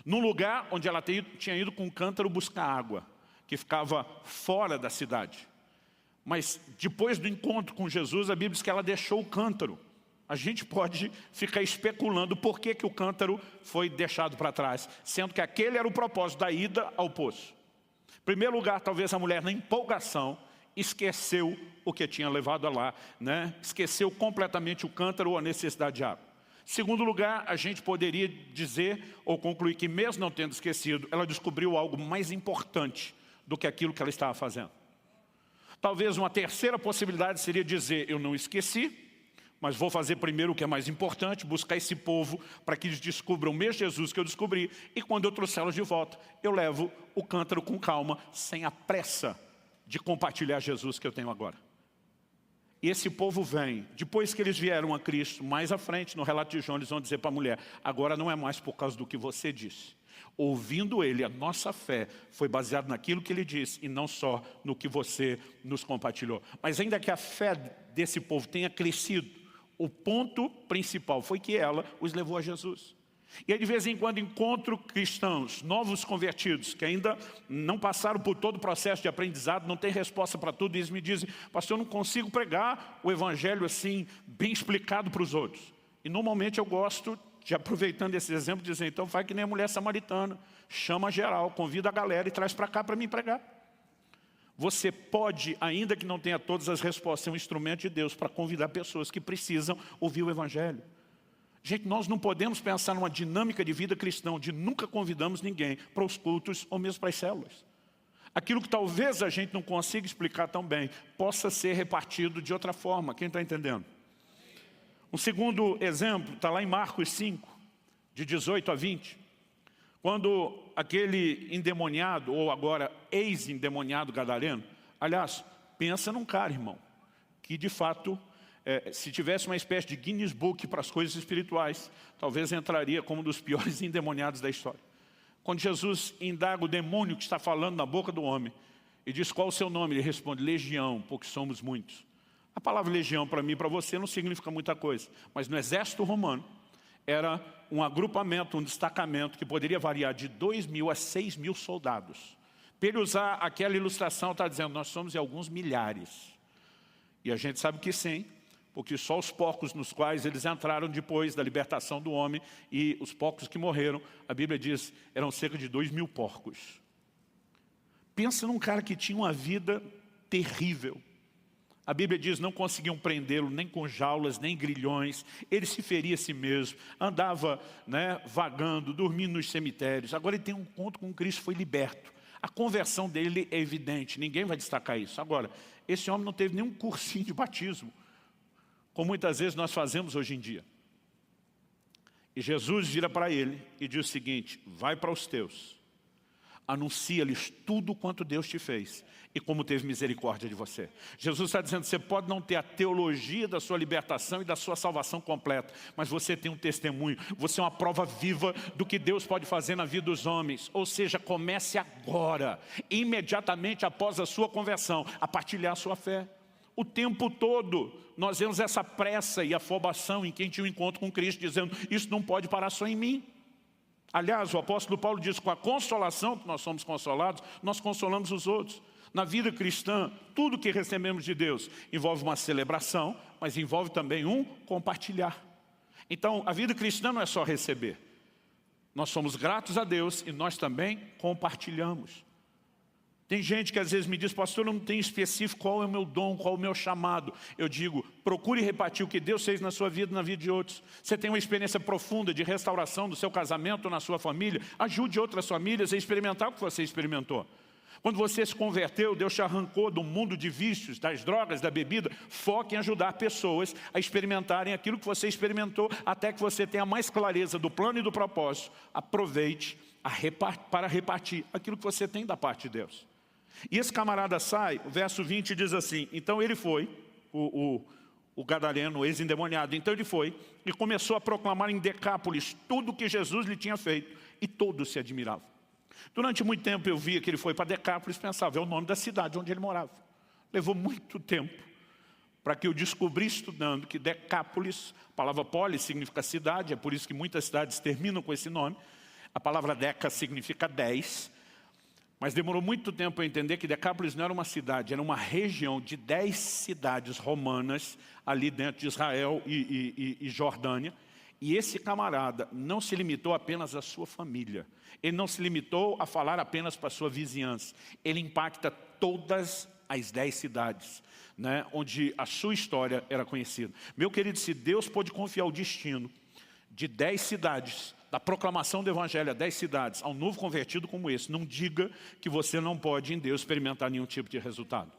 num lugar onde ela tinha ido com um cântaro buscar água, que ficava fora da cidade. Mas depois do encontro com Jesus, a Bíblia diz que ela deixou o cântaro. A gente pode ficar especulando por que o cântaro foi deixado para trás, sendo que aquele era o propósito da ida ao poço. Em primeiro lugar, talvez a mulher, na empolgação, esqueceu o que tinha levado lá, né? Esqueceu completamente o cântaro ou a necessidade de água. Em segundo lugar, a gente poderia dizer ou concluir que mesmo não tendo esquecido, ela descobriu algo mais importante do que aquilo que ela estava fazendo. Talvez uma terceira possibilidade seria dizer, eu não esqueci, mas vou fazer primeiro o que é mais importante, buscar esse povo para que eles descubram o mesmo Jesus que eu descobri, e quando eu trouxê-los de volta, eu levo o cântaro com calma, sem a pressa de compartilhar Jesus que eu tenho agora. E esse povo vem, depois que eles vieram a Cristo, mais à frente, no relato de João, eles vão dizer para a mulher, agora não é mais por causa do que você disse. Ouvindo ele, a nossa fé foi baseada naquilo que ele disse e não só no que você nos compartilhou. Mas ainda que a fé desse povo tenha crescido, o ponto principal foi que ela os levou a Jesus. E aí de vez em quando encontro cristãos, novos convertidos, que ainda não passaram por todo o processo de aprendizado, não tem resposta para tudo, e eles me dizem, pastor, eu não consigo pregar o evangelho assim, bem explicado para os outros. E normalmente eu gosto de, aproveitando esse exemplo, dizer, então faz que nem a mulher samaritana, chama geral, convida a galera e traz para cá para mim pregar. Você pode, ainda que não tenha todas as respostas, ser um instrumento de Deus para convidar pessoas que precisam ouvir o evangelho. Gente, nós não podemos pensar numa dinâmica de vida cristã onde nunca convidamos ninguém para os cultos ou mesmo para as células. Aquilo que talvez a gente não consiga explicar tão bem, possa ser repartido de outra forma. Quem está entendendo? Um segundo exemplo está lá em Marcos 5, de 18 a 20. Quando aquele endemoniado, ou agora ex-endemoniado gadareno, aliás, pensa num cara, irmão, que de fato, se tivesse uma espécie de Guinness Book para as coisas espirituais, talvez entraria como um dos piores endemoniados da história. Quando Jesus indaga o demônio que está falando na boca do homem, e diz qual o seu nome, ele responde, legião, porque somos muitos. A palavra legião para mim e para você não significa muita coisa, mas no exército romano, era um agrupamento, um destacamento que poderia variar de 2.000 a 6.000 soldados. Para ele usar aquela ilustração, está dizendo, nós somos em alguns milhares. E a gente sabe que sim, porque só os porcos nos quais eles entraram depois da libertação do homem, e os porcos que morreram, a Bíblia diz, eram cerca de 2.000 porcos. Pensa num cara que tinha uma vida terrível. A Bíblia diz, não conseguiam prendê-lo nem com jaulas, nem grilhões. Ele se feria a si mesmo, andava, vagando, dormindo nos cemitérios. Agora ele tem um encontro com Cristo, foi liberto. A conversão dele é evidente, ninguém vai destacar isso. Agora, esse homem não teve nenhum cursinho de batismo, como muitas vezes nós fazemos hoje em dia. E Jesus vira para ele e diz o seguinte, vai para os teus, anuncia-lhes tudo quanto Deus te fez e como teve misericórdia de você. Jesus está dizendo, você pode não ter a teologia da sua libertação e da sua salvação completa, mas você tem um testemunho, você é uma prova viva do que Deus pode fazer na vida dos homens. Ou seja, comece agora, imediatamente após a sua conversão, a partilhar a sua fé. O tempo todo nós vemos essa pressa e afobação em quem tinha um encontro com Cristo, dizendo, isso não pode parar só em mim. Aliás, o apóstolo Paulo diz, com a consolação que nós somos consolados, nós consolamos os outros. Na vida cristã, tudo que recebemos de Deus envolve uma celebração, mas envolve também um compartilhar. Então, a vida cristã não é só receber. Nós somos gratos a Deus e nós também compartilhamos. Tem gente que às vezes me diz, pastor, eu não tenho específico qual é o meu dom, qual é o meu chamado. Eu digo, procure repartir o que Deus fez na sua vida e na vida de outros. Você tem uma experiência profunda de restauração do seu casamento, na sua família, ajude outras famílias a experimentar o que você experimentou. Quando você se converteu, Deus te arrancou do mundo de vícios, das drogas, da bebida. Foque em ajudar pessoas a experimentarem aquilo que você experimentou, até que você tenha mais clareza do plano e do propósito. Aproveite para repartir aquilo que você tem da parte de Deus. E esse camarada sai, o verso 20 diz assim, então ele foi, o gadareno, o ex-endemoniado, então ele foi e começou a proclamar em Decápolis tudo o que Jesus lhe tinha feito, e todos se admiravam. Durante muito tempo eu via que ele foi para Decápolis e pensava, é o nome da cidade onde ele morava. Levou muito tempo para que eu descobri estudando que Decápolis, a palavra polis significa cidade, é por isso que muitas cidades terminam com esse nome. A palavra deca significa 10, mas demorou muito tempo para eu entender que Decápolis não era uma cidade, era uma região de 10 cidades romanas ali dentro de Israel e Jordânia. E esse camarada não se limitou apenas à sua família. Ele não se limitou a falar apenas para a sua vizinhança. Ele impacta todas as 10 cidades, né, onde a sua história era conhecida. Meu querido, se Deus pôde confiar o destino de 10 cidades, da proclamação do Evangelho a 10 cidades, a um novo convertido como esse, não diga que você não pode em Deus experimentar nenhum tipo de resultado.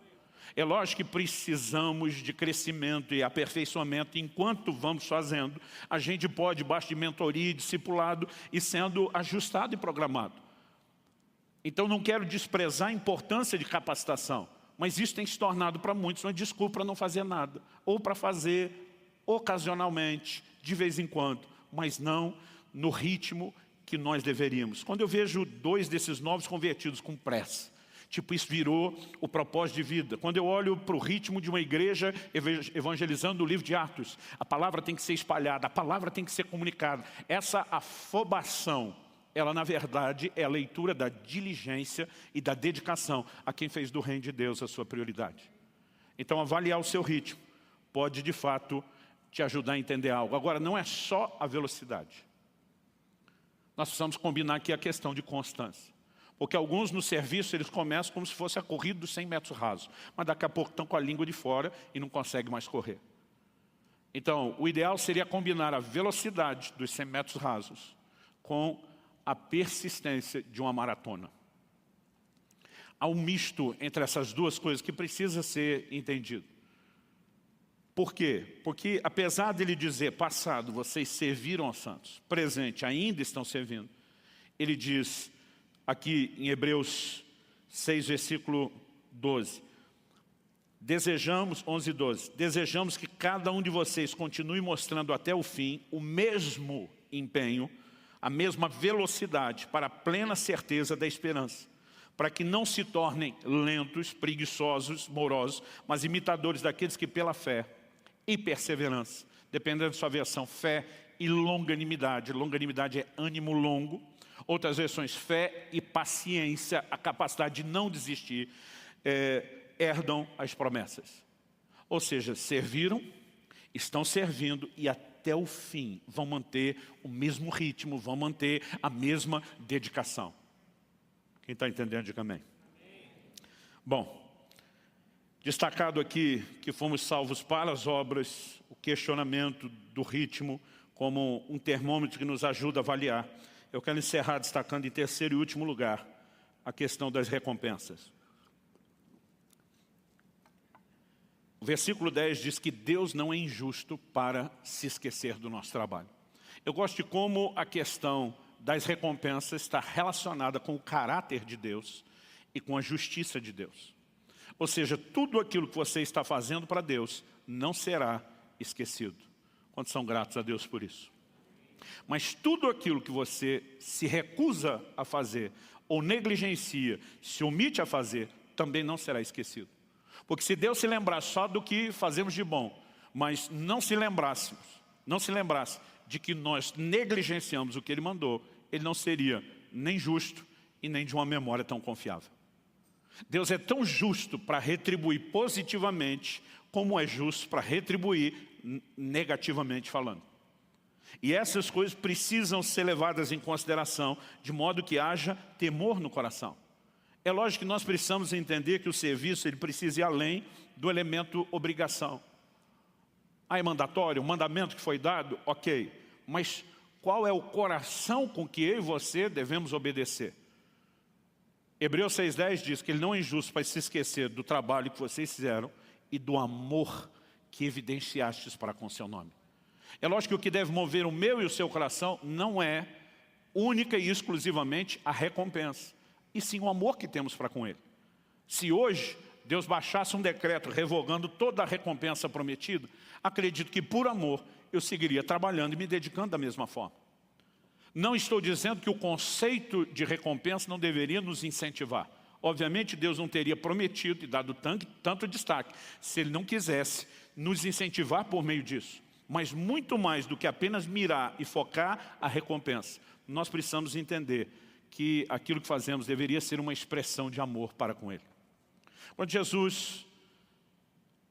É lógico que precisamos de crescimento e aperfeiçoamento. Enquanto vamos fazendo, a gente pode, debaixo de mentoria e discipulado, ir sendo ajustado e programado. Então não quero desprezar a importância de capacitação, mas isso tem se tornado para muitos uma desculpa para não fazer nada, ou para fazer ocasionalmente, de vez em quando, mas não no ritmo que nós deveríamos. Quando eu vejo 2 desses novos convertidos com pressa, tipo, isso virou o propósito de vida. Quando eu olho para o ritmo de uma igreja evangelizando o livro de Atos, a palavra tem que ser espalhada, a palavra tem que ser comunicada. Essa afobação, ela na verdade é a leitura da diligência e da dedicação a quem fez do reino de Deus a sua prioridade. Então avaliar o seu ritmo pode de fato te ajudar a entender algo. Agora, não é só a velocidade. Nós precisamos combinar aqui a questão de constância. Porque alguns no serviço, eles começam como se fosse a corrida dos 100 metros rasos. Mas daqui a pouco estão com a língua de fora e não conseguem mais correr. Então, o ideal seria combinar a velocidade dos 100 metros rasos com a persistência de uma maratona. Há um misto entre essas duas coisas que precisa ser entendido. Por quê? Porque apesar dele dizer, passado, vocês serviram aos santos, presente, ainda estão servindo, ele diz aqui em Hebreus 6, versículo 12. Desejamos, 11 e 12, desejamos que cada um de vocês continue mostrando até o fim o mesmo empenho, a mesma velocidade para a plena certeza da esperança, para que não se tornem lentos, preguiçosos, morosos, mas imitadores daqueles que pela fé e perseverança, dependendo da sua versão, fé e longanimidade. Longanimidade é ânimo longo. Outras versões, fé e paciência, a capacidade de não desistir, herdam as promessas. Ou seja, serviram, estão servindo e até o fim vão manter o mesmo ritmo, vão manter a mesma dedicação. Quem está entendendo, diga amém. Bom, destacado aqui que fomos salvos para as obras, o questionamento do ritmo como um termômetro que nos ajuda a avaliar. Eu quero encerrar destacando em terceiro e último lugar a questão das recompensas. O versículo 10 diz que Deus não é injusto para se esquecer do nosso trabalho. Eu gosto de como a questão das recompensas está relacionada com o caráter de Deus e com a justiça de Deus. Ou seja, tudo aquilo que você está fazendo para Deus não será esquecido. Quantos são gratos a Deus por isso? Mas tudo aquilo que você se recusa a fazer, ou negligencia, se omite a fazer, também não será esquecido. Porque se Deus se lembrar só do que fazemos de bom, mas não se lembrasse de que nós negligenciamos o que Ele mandou, Ele não seria nem justo e nem de uma memória tão confiável. Deus é tão justo para retribuir positivamente, como é justo para retribuir negativamente falando. E essas coisas precisam ser levadas em consideração, de modo que haja temor no coração. É lógico que nós precisamos entender que o serviço ele precisa ir além do elemento obrigação. É mandatório, um mandamento que foi dado, ok. Mas qual é o coração com que eu e você devemos obedecer? Hebreus 6,10 diz que ele não é injusto para se esquecer do trabalho que vocês fizeram e do amor que evidenciastes para com seu nome. É lógico que o que deve mover o meu e o seu coração não é única e exclusivamente a recompensa, e sim o amor que temos para com ele. Se hoje Deus baixasse um decreto revogando toda a recompensa prometida, acredito que por amor eu seguiria trabalhando e me dedicando da mesma forma. Não estou dizendo que o conceito de recompensa não deveria nos incentivar. Obviamente Deus não teria prometido e dado tanto destaque se Ele não quisesse nos incentivar por meio disso. Mas muito mais do que apenas mirar e focar a recompensa, nós precisamos entender que aquilo que fazemos deveria ser uma expressão de amor para com Ele. Quando Jesus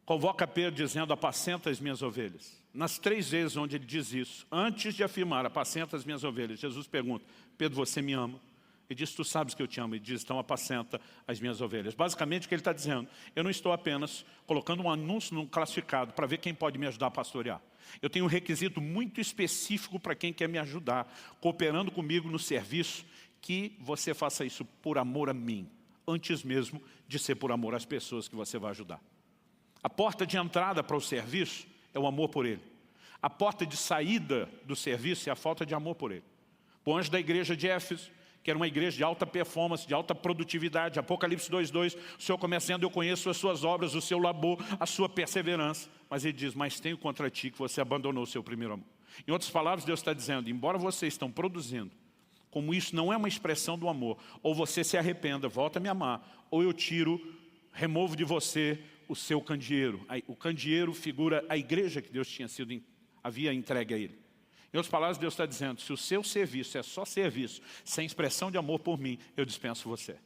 convoca Pedro dizendo, apacenta as minhas ovelhas. Nas 3 vezes onde ele diz isso, antes de afirmar, apacenta as minhas ovelhas, Jesus pergunta, Pedro, você me ama? Ele diz, tu sabes que eu te amo. Ele diz, então apacenta as minhas ovelhas. Basicamente o que ele está dizendo, eu não estou apenas colocando um anúncio num classificado para ver quem pode me ajudar a pastorear. Eu tenho um requisito muito específico para quem quer me ajudar, cooperando comigo no serviço, que você faça isso por amor a mim, antes mesmo de ser por amor às pessoas que você vai ajudar. A porta de entrada para o serviço é o amor por Ele. A porta de saída do serviço é a falta de amor por Ele. O anjo da igreja de Éfeso, que era uma igreja de alta performance, de alta produtividade, Apocalipse 2,2, o Senhor começa dizendo, eu conheço as suas obras, o seu labor, a sua perseverança. Mas Ele diz, mas tenho contra ti que você abandonou o seu primeiro amor. Em outras palavras, Deus está dizendo, embora vocês estão produzindo, como isso não é uma expressão do amor, ou você se arrependa, volta a me amar, ou eu removo de você o seu candeeiro. O candeeiro figura a igreja que Deus havia entregue a ele. Em outras palavras, Deus está dizendo, se o seu serviço é só serviço, sem expressão de amor por mim, eu dispenso você.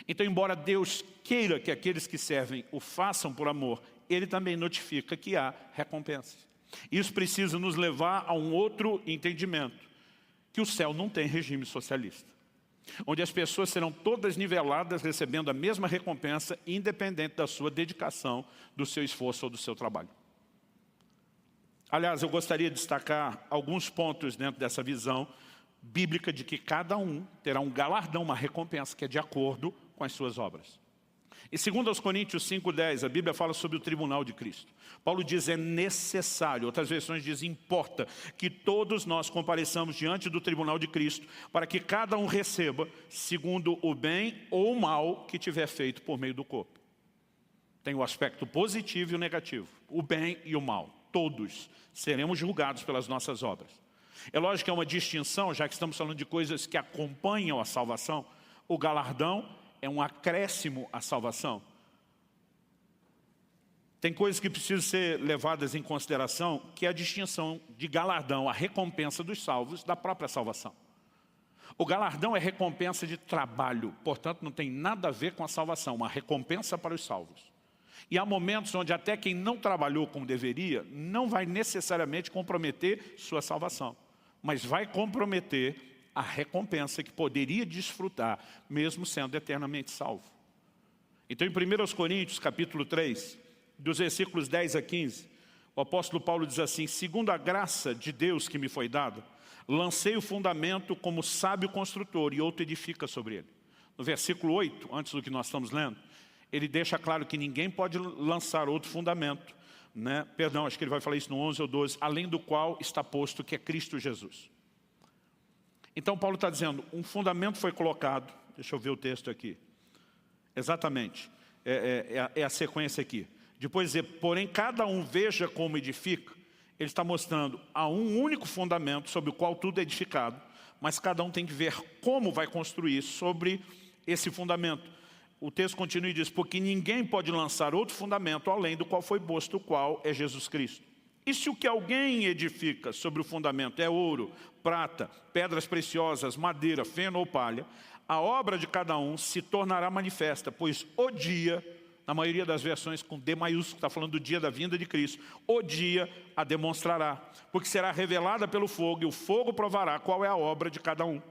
Então, embora Deus queira que aqueles que servem o façam por amor, Ele também notifica que há recompensas. Isso precisa nos levar a um outro entendimento, que o céu não tem regime socialista, onde as pessoas serão todas niveladas recebendo a mesma recompensa, independente da sua dedicação, do seu esforço ou do seu trabalho. Aliás, eu gostaria de destacar alguns pontos dentro dessa visão bíblica de que cada um terá um galardão, uma recompensa que é de acordo com as suas obras. Em 2 Coríntios 5,10, a Bíblia fala sobre o tribunal de Cristo. Paulo diz, é necessário, outras versões dizem, importa que todos nós compareçamos diante do tribunal de Cristo, para que cada um receba segundo o bem ou o mal que tiver feito por meio do corpo. Tem o aspecto positivo e o negativo, o bem e o mal. Todos seremos julgados pelas nossas obras. É lógico que é uma distinção, já que estamos falando de coisas que acompanham a salvação. O galardão é um acréscimo à salvação. Tem coisas que precisam ser levadas em consideração, que é a distinção de galardão, a recompensa dos salvos, da própria salvação. O galardão é recompensa de trabalho, portanto não tem nada a ver com a salvação, uma recompensa para os salvos. E há momentos onde até quem não trabalhou como deveria, não vai necessariamente comprometer sua salvação, mas vai comprometer a recompensa que poderia desfrutar, mesmo sendo eternamente salvo. Então em 1 Coríntios capítulo 3, dos versículos 10 a 15, o apóstolo Paulo diz assim, segundo a graça de Deus que me foi dada, lancei o fundamento como sábio construtor e outro edifica sobre ele. No versículo 8, antes do que nós estamos lendo, ele deixa claro que ninguém pode lançar outro fundamento, né? Perdão, acho que ele vai falar isso no 11 ou 12, além do qual está posto que é Cristo Jesus. Então Paulo está dizendo, um fundamento foi colocado, deixa eu ver o texto aqui, exatamente, é a sequência aqui. Depois dizer, porém cada um veja como edifica, ele está mostrando, há um único fundamento sobre o qual tudo é edificado, mas cada um tem que ver como vai construir sobre esse fundamento. O texto continua e diz, porque ninguém pode lançar outro fundamento além do qual foi posto, o qual é Jesus Cristo. E se o que alguém edifica sobre o fundamento é ouro, prata, pedras preciosas, madeira, feno ou palha, a obra de cada um se tornará manifesta, pois o dia, na maioria das versões com D maiúsculo, está falando do dia da vinda de Cristo, o dia a demonstrará, porque será revelada pelo fogo, e o fogo provará qual é a obra de cada um.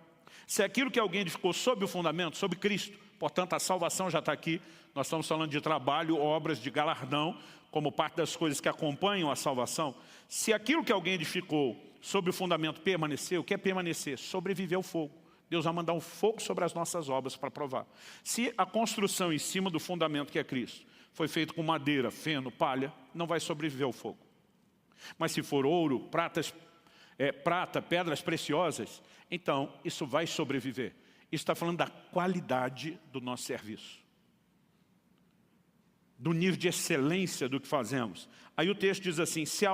Se aquilo que alguém edificou sob o fundamento, sob Cristo, portanto a salvação já está aqui, nós estamos falando de trabalho, obras, de galardão, como parte das coisas que acompanham a salvação. Se aquilo que alguém edificou sob o fundamento permaneceu, o que é permanecer? Sobreviver ao fogo. Deus vai mandar um fogo sobre as nossas obras para provar. Se a construção em cima do fundamento que é Cristo foi feita com madeira, feno, palha, não vai sobreviver ao fogo. Mas se for ouro, prata, pedras preciosas, então isso vai sobreviver. Isso está falando da qualidade do nosso serviço, do nível de excelência do que fazemos. Aí o texto diz assim, se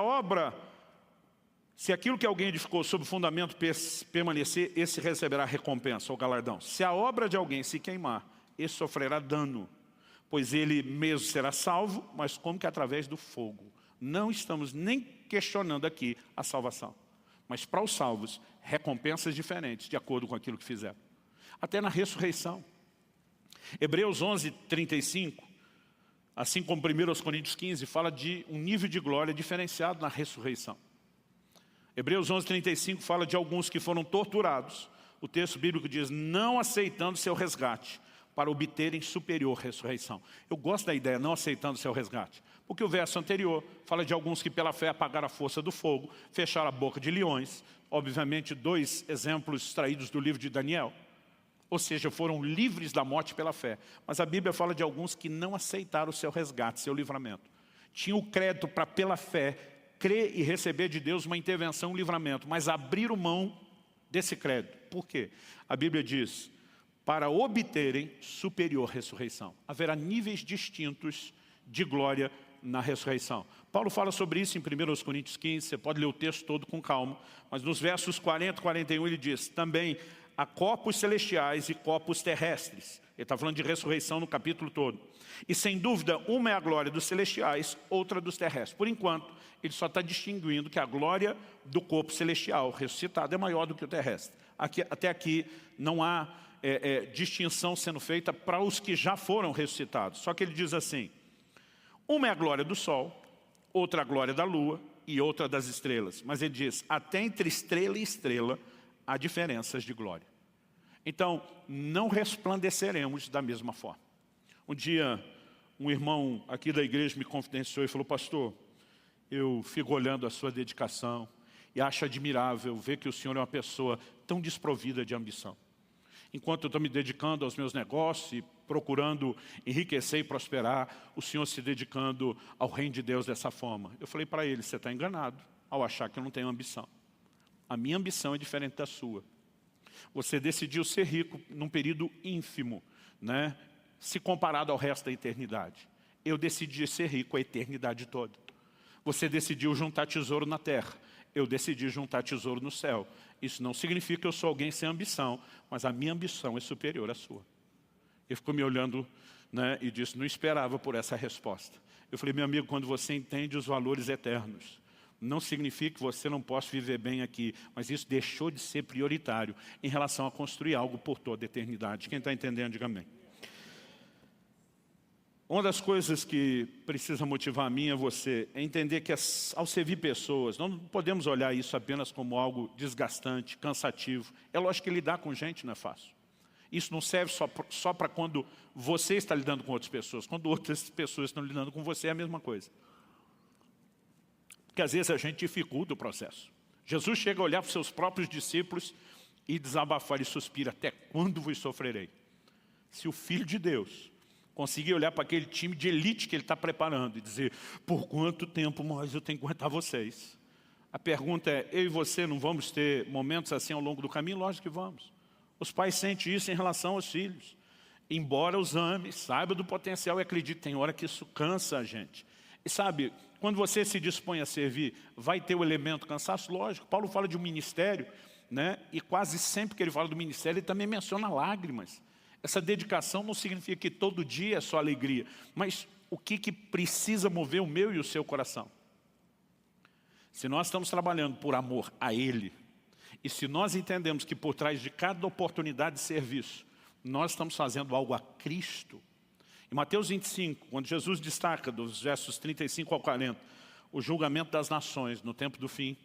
aquilo que alguém edificou sob o fundamento permanecer, esse receberá recompensa ou galardão. Se a obra de alguém se queimar, esse sofrerá dano, pois ele mesmo será salvo, mas como que através do fogo. Não estamos nem questionando aqui a salvação, mas para os salvos, recompensas diferentes, de acordo com aquilo que fizeram. Até na ressurreição. Hebreus 11:35, assim como 1 Coríntios 15, fala de um nível de glória diferenciado na ressurreição. Hebreus 11:35 fala de alguns que foram torturados. O texto bíblico diz, não aceitando seu resgate, para obterem superior ressurreição. Eu gosto da ideia, não aceitando seu resgate. Porque o verso anterior fala de alguns que pela fé apagaram a força do fogo, fecharam a boca de leões. Obviamente 2 exemplos extraídos do livro de Daniel. Ou seja, foram livres da morte pela fé. Mas a Bíblia fala de alguns que não aceitaram o seu resgate, seu livramento. Tinham o crédito para pela fé crer e receber de Deus uma intervenção, um livramento, mas abriram mão desse crédito. Por quê? A Bíblia diz, para obterem superior ressurreição. Haverá níveis distintos de glória na ressurreição. Paulo fala sobre isso em 1 Coríntios 15, você pode ler o texto todo com calma, mas nos versos 40 e 41 ele diz, também há corpos celestiais e corpos terrestres. Ele está falando de ressurreição no capítulo todo. E sem dúvida, uma é a glória dos celestiais, outra dos terrestres. Por enquanto, ele só está distinguindo que a glória do corpo celestial ressuscitado é maior do que o terrestre. Até aqui não há distinção sendo feita para os que já foram ressuscitados. Só que ele diz assim, uma é a glória do sol, outra a glória da lua e outra das estrelas. Mas ele diz, até entre estrela e estrela há diferenças de glória. Então, não resplandeceremos da mesma forma. Um dia, um irmão aqui da igreja me confidenciou e falou, pastor, eu fico olhando a sua dedicação e acho admirável ver que o senhor é uma pessoa tão desprovida de ambição. Enquanto eu estou me dedicando aos meus negócios e procurando enriquecer e prosperar, o senhor se dedicando ao reino de Deus dessa forma. Eu falei para ele, você está enganado ao achar que eu não tenho ambição. A minha ambição é diferente da sua. Você decidiu ser rico num período ínfimo, né? Se comparado ao resto da eternidade. Eu decidi ser rico a eternidade toda. Você decidiu juntar tesouro na terra. Eu decidi juntar tesouro no céu. Isso não significa que eu sou alguém sem ambição, mas a minha ambição é superior à sua. Ele ficou me olhando, né, e disse, não esperava por essa resposta. Eu falei, meu amigo, quando você entende os valores eternos, não significa que você não possa viver bem aqui, mas isso deixou de ser prioritário em relação a construir algo por toda a eternidade. Quem está entendendo, diga amém. Uma das coisas que precisa motivar a mim e a você é entender que ao servir pessoas, não podemos olhar isso apenas como algo desgastante, cansativo. É lógico que lidar com gente não é fácil. Isso não serve só para quando você está lidando com outras pessoas. Quando outras pessoas estão lidando com você é a mesma coisa. Porque às vezes a gente dificulta o processo. Jesus chega a olhar para os seus próprios discípulos e desabafar e suspira, até quando vos sofrerei? Se o Filho de Deus conseguir olhar para aquele time de elite que ele está preparando e dizer, por quanto tempo mais eu tenho que aguentar vocês? A pergunta é, eu e você não vamos ter momentos assim ao longo do caminho? Lógico que vamos. Os pais sentem isso em relação aos filhos. Embora os ame, saiba do potencial e acredite, tem hora que isso cansa a gente. E sabe, quando você se dispõe a servir, vai ter o elemento cansaço? Lógico. Paulo fala de um ministério, né? E quase sempre que ele fala do ministério, ele também menciona lágrimas. Essa dedicação não significa que todo dia é só alegria, mas o que precisa mover o meu e o seu coração? Se nós estamos trabalhando por amor a Ele, e se nós entendemos que por trás de cada oportunidade de serviço, nós estamos fazendo algo a Cristo. Em Mateus 25, quando Jesus destaca dos versos 35 ao 40, o julgamento das nações no tempo do fim,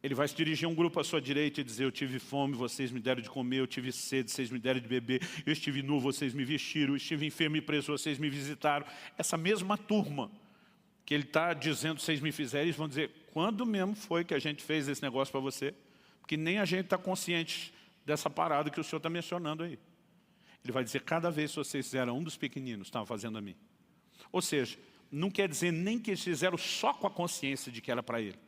ele vai se dirigir a um grupo à sua direita e dizer, eu tive fome, vocês me deram de comer, eu tive sede, vocês me deram de beber, eu estive nu, vocês me vestiram, eu estive enfermo e preso, vocês me visitaram. Essa mesma turma que ele está dizendo, vocês me fizeram, eles vão dizer, quando mesmo foi que a gente fez esse negócio para você? Porque nem a gente está consciente dessa parada que o Senhor está mencionando aí. Ele vai dizer, cada vez que vocês fizeram um dos pequeninos, estavam fazendo a mim. Ou seja, não quer dizer nem que eles fizeram só com a consciência de que era para Ele.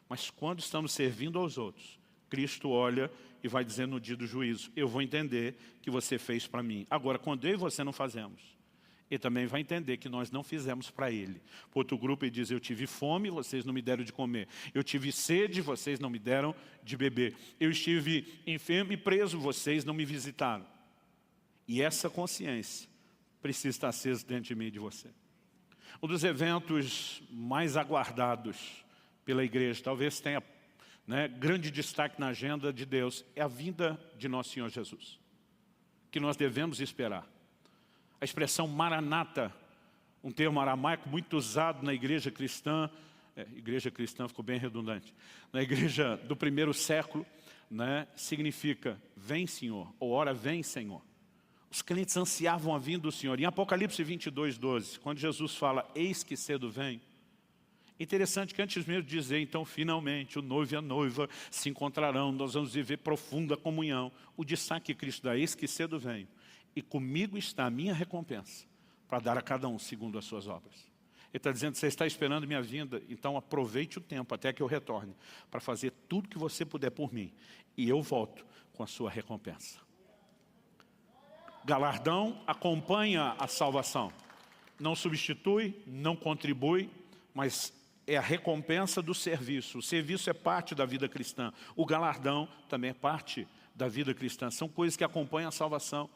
Mas quando estamos servindo aos outros, Cristo olha e vai dizer no dia do juízo, eu vou entender que você fez para mim. Agora, quando eu e você não fazemos, Ele também vai entender que nós não fizemos para Ele. Para outro grupo ele diz, eu tive fome, vocês não me deram de comer. Eu tive sede, vocês não me deram de beber. Eu estive enfermo e preso, vocês não me visitaram. E essa consciência precisa estar acesa dentro de mim e de você. Um dos eventos mais aguardados pela igreja, talvez tenha grande destaque na agenda de Deus, é a vinda de nosso Senhor Jesus, que nós devemos esperar. A expressão Maranata, um termo aramaico muito usado na igreja cristã ficou bem redundante, na igreja do primeiro século, significa vem Senhor, ou ora vem Senhor. Os crentes ansiavam a vinda do Senhor. Em Apocalipse 22:12, quando Jesus fala, eis que cedo vem, interessante que antes mesmo de dizer, então finalmente o noivo e a noiva se encontrarão, nós vamos viver profunda comunhão. O destaque que Cristo dá, eis que cedo vem, e comigo está a minha recompensa, para dar a cada um segundo as suas obras. Ele está dizendo, você está esperando minha vinda, então aproveite o tempo até que eu retorne, para fazer tudo que você puder por mim, e eu volto com a sua recompensa. Galardão acompanha a salvação. Não substitui, não contribui, mas é a recompensa do serviço. O serviço é parte da vida cristã. O galardão também é parte da vida cristã. São coisas que acompanham a salvação.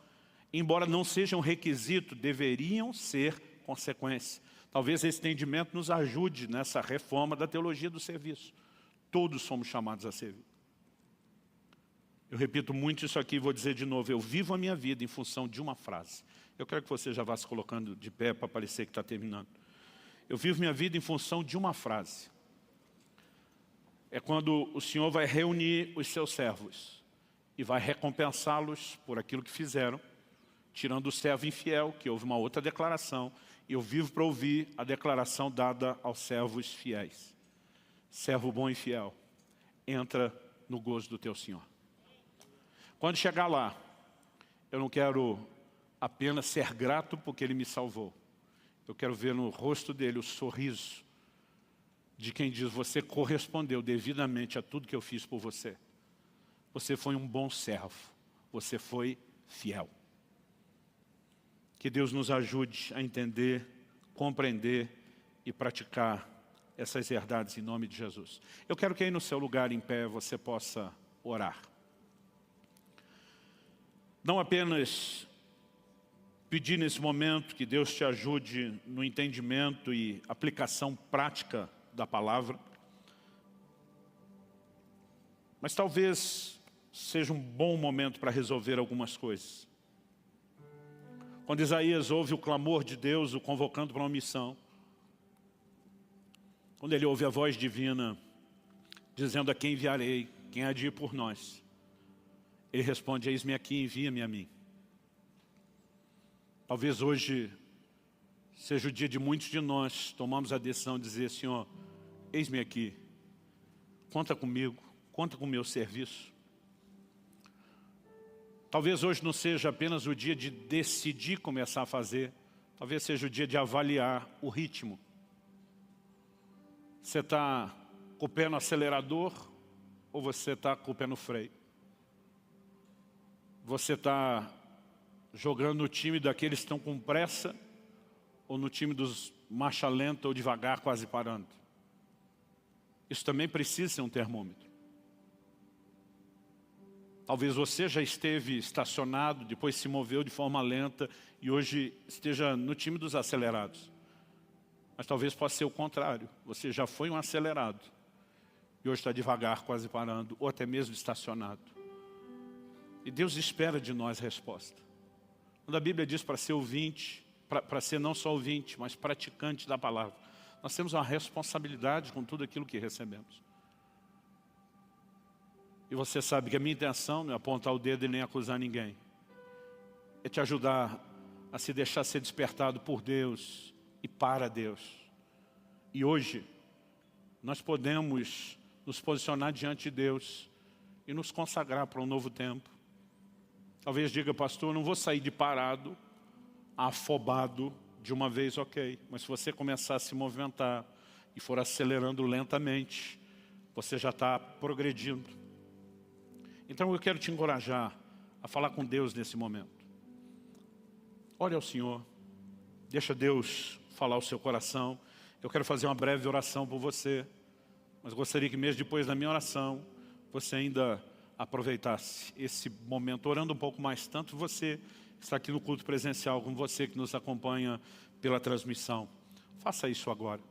Embora não sejam requisito, deveriam ser consequência. Talvez esse entendimento nos ajude nessa reforma da teologia do serviço. Todos somos chamados a servir. Eu repito muito isso aqui e vou dizer de novo. Eu vivo a minha vida em função de uma frase. Eu quero que você já vá se colocando de pé para parecer que está terminando. Eu vivo minha vida em função de uma frase. É quando o Senhor vai reunir os seus servos e vai recompensá-los por aquilo que fizeram, tirando o servo infiel, que houve uma outra declaração, e eu vivo para ouvir a declaração dada aos servos fiéis. Servo bom e fiel, entra no gozo do teu Senhor. Quando chegar lá, eu não quero apenas ser grato porque Ele me salvou. Eu quero ver no rosto dele o sorriso de quem diz, você correspondeu devidamente a tudo que eu fiz por você. Você foi um bom servo, você foi fiel. Que Deus nos ajude a entender, compreender e praticar essas verdades em nome de Jesus. Eu quero que aí no seu lugar em pé você possa orar. Não apenas pedir nesse momento que Deus te ajude no entendimento e aplicação prática da palavra, mas talvez seja um bom momento para resolver algumas coisas. Quando Isaías ouve o clamor de Deus, o convocando para uma missão, quando ele ouve a voz divina dizendo a quem enviarei, quem há de ir por nós, ele responde, eis-me aqui, envia-me a mim. Talvez hoje seja o dia de muitos de nós tomamos a decisão de dizer, Senhor, eis-me aqui, conta comigo, conta com o meu serviço. Talvez hoje não seja apenas o dia de decidir começar a fazer, talvez seja o dia de avaliar o ritmo. Você está com o pé no acelerador ou você está com o pé no freio? Você está jogando no time daqueles que estão com pressa ou no time dos marcha lenta ou devagar, quase parando? Isso também precisa ser um termômetro. Talvez você já esteve estacionado, depois se moveu de forma lenta e hoje esteja no time dos acelerados. Mas talvez possa ser o contrário. Você já foi um acelerado e hoje está devagar, quase parando, ou até mesmo estacionado. E Deus espera de nós resposta. Quando a Bíblia diz para ser ouvinte, para ser não só ouvinte, mas praticante da palavra, nós temos uma responsabilidade com tudo aquilo que recebemos. E você sabe que a minha intenção não é apontar o dedo e nem acusar ninguém. É te ajudar a se deixar ser despertado por Deus e para Deus. E hoje, nós podemos nos posicionar diante de Deus e nos consagrar para um novo tempo. Talvez diga, pastor, eu não vou sair de parado, afobado de uma vez, ok. Mas se você começar a se movimentar e for acelerando lentamente, você já está progredindo. Então eu quero te encorajar a falar com Deus nesse momento. Ore ao Senhor, deixa Deus falar ao seu coração. Eu quero fazer uma breve oração por você, mas gostaria que mesmo depois da minha oração, você ainda aproveitasse esse momento, orando um pouco mais, tanto você que está aqui no culto presencial, como você que nos acompanha pela transmissão. Faça isso agora.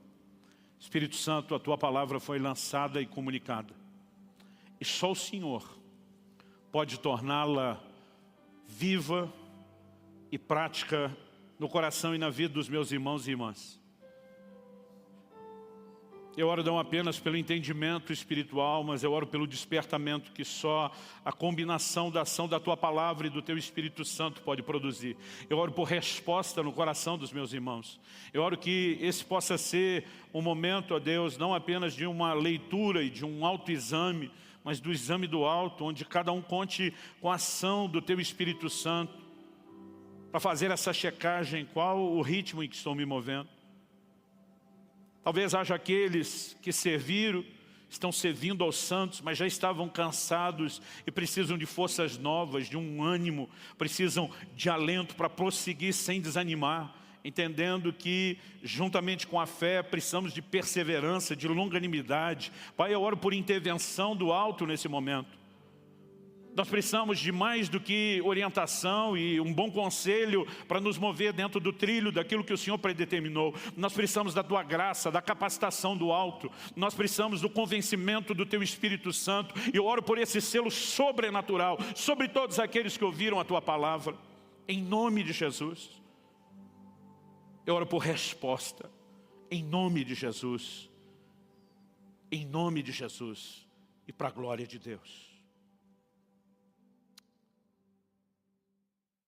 Espírito Santo, a Tua palavra foi lançada e comunicada. E só o Senhor pode torná-la viva e prática no coração e na vida dos meus irmãos e irmãs. Eu oro não apenas pelo entendimento espiritual, mas eu oro pelo despertamento que só a combinação da ação da Tua palavra e do Teu Espírito Santo pode produzir. Eu oro por resposta no coração dos meus irmãos. Eu oro que esse possa ser um momento, ó Deus, não apenas de uma leitura e de um autoexame, mas do exame do alto, onde cada um conte com a ação do Teu Espírito Santo, para fazer essa checagem, qual o ritmo em que estou me movendo. Talvez haja aqueles que serviram, estão servindo aos santos, mas já estavam cansados e precisam de forças novas, de um ânimo, precisam de alento para prosseguir sem desanimar, entendendo que, juntamente com a fé, precisamos de perseverança, de longanimidade. Pai, eu oro por intervenção do alto nesse momento. Nós precisamos de mais do que orientação e um bom conselho para nos mover dentro do trilho daquilo que o Senhor predeterminou. Nós precisamos da Tua graça, da capacitação do alto. Nós precisamos do convencimento do Teu Espírito Santo. E eu oro por esse selo sobrenatural sobre todos aqueles que ouviram a Tua palavra. Em nome de Jesus. Eu oro por resposta. Em nome de Jesus. Em nome de Jesus. E para a glória de Deus.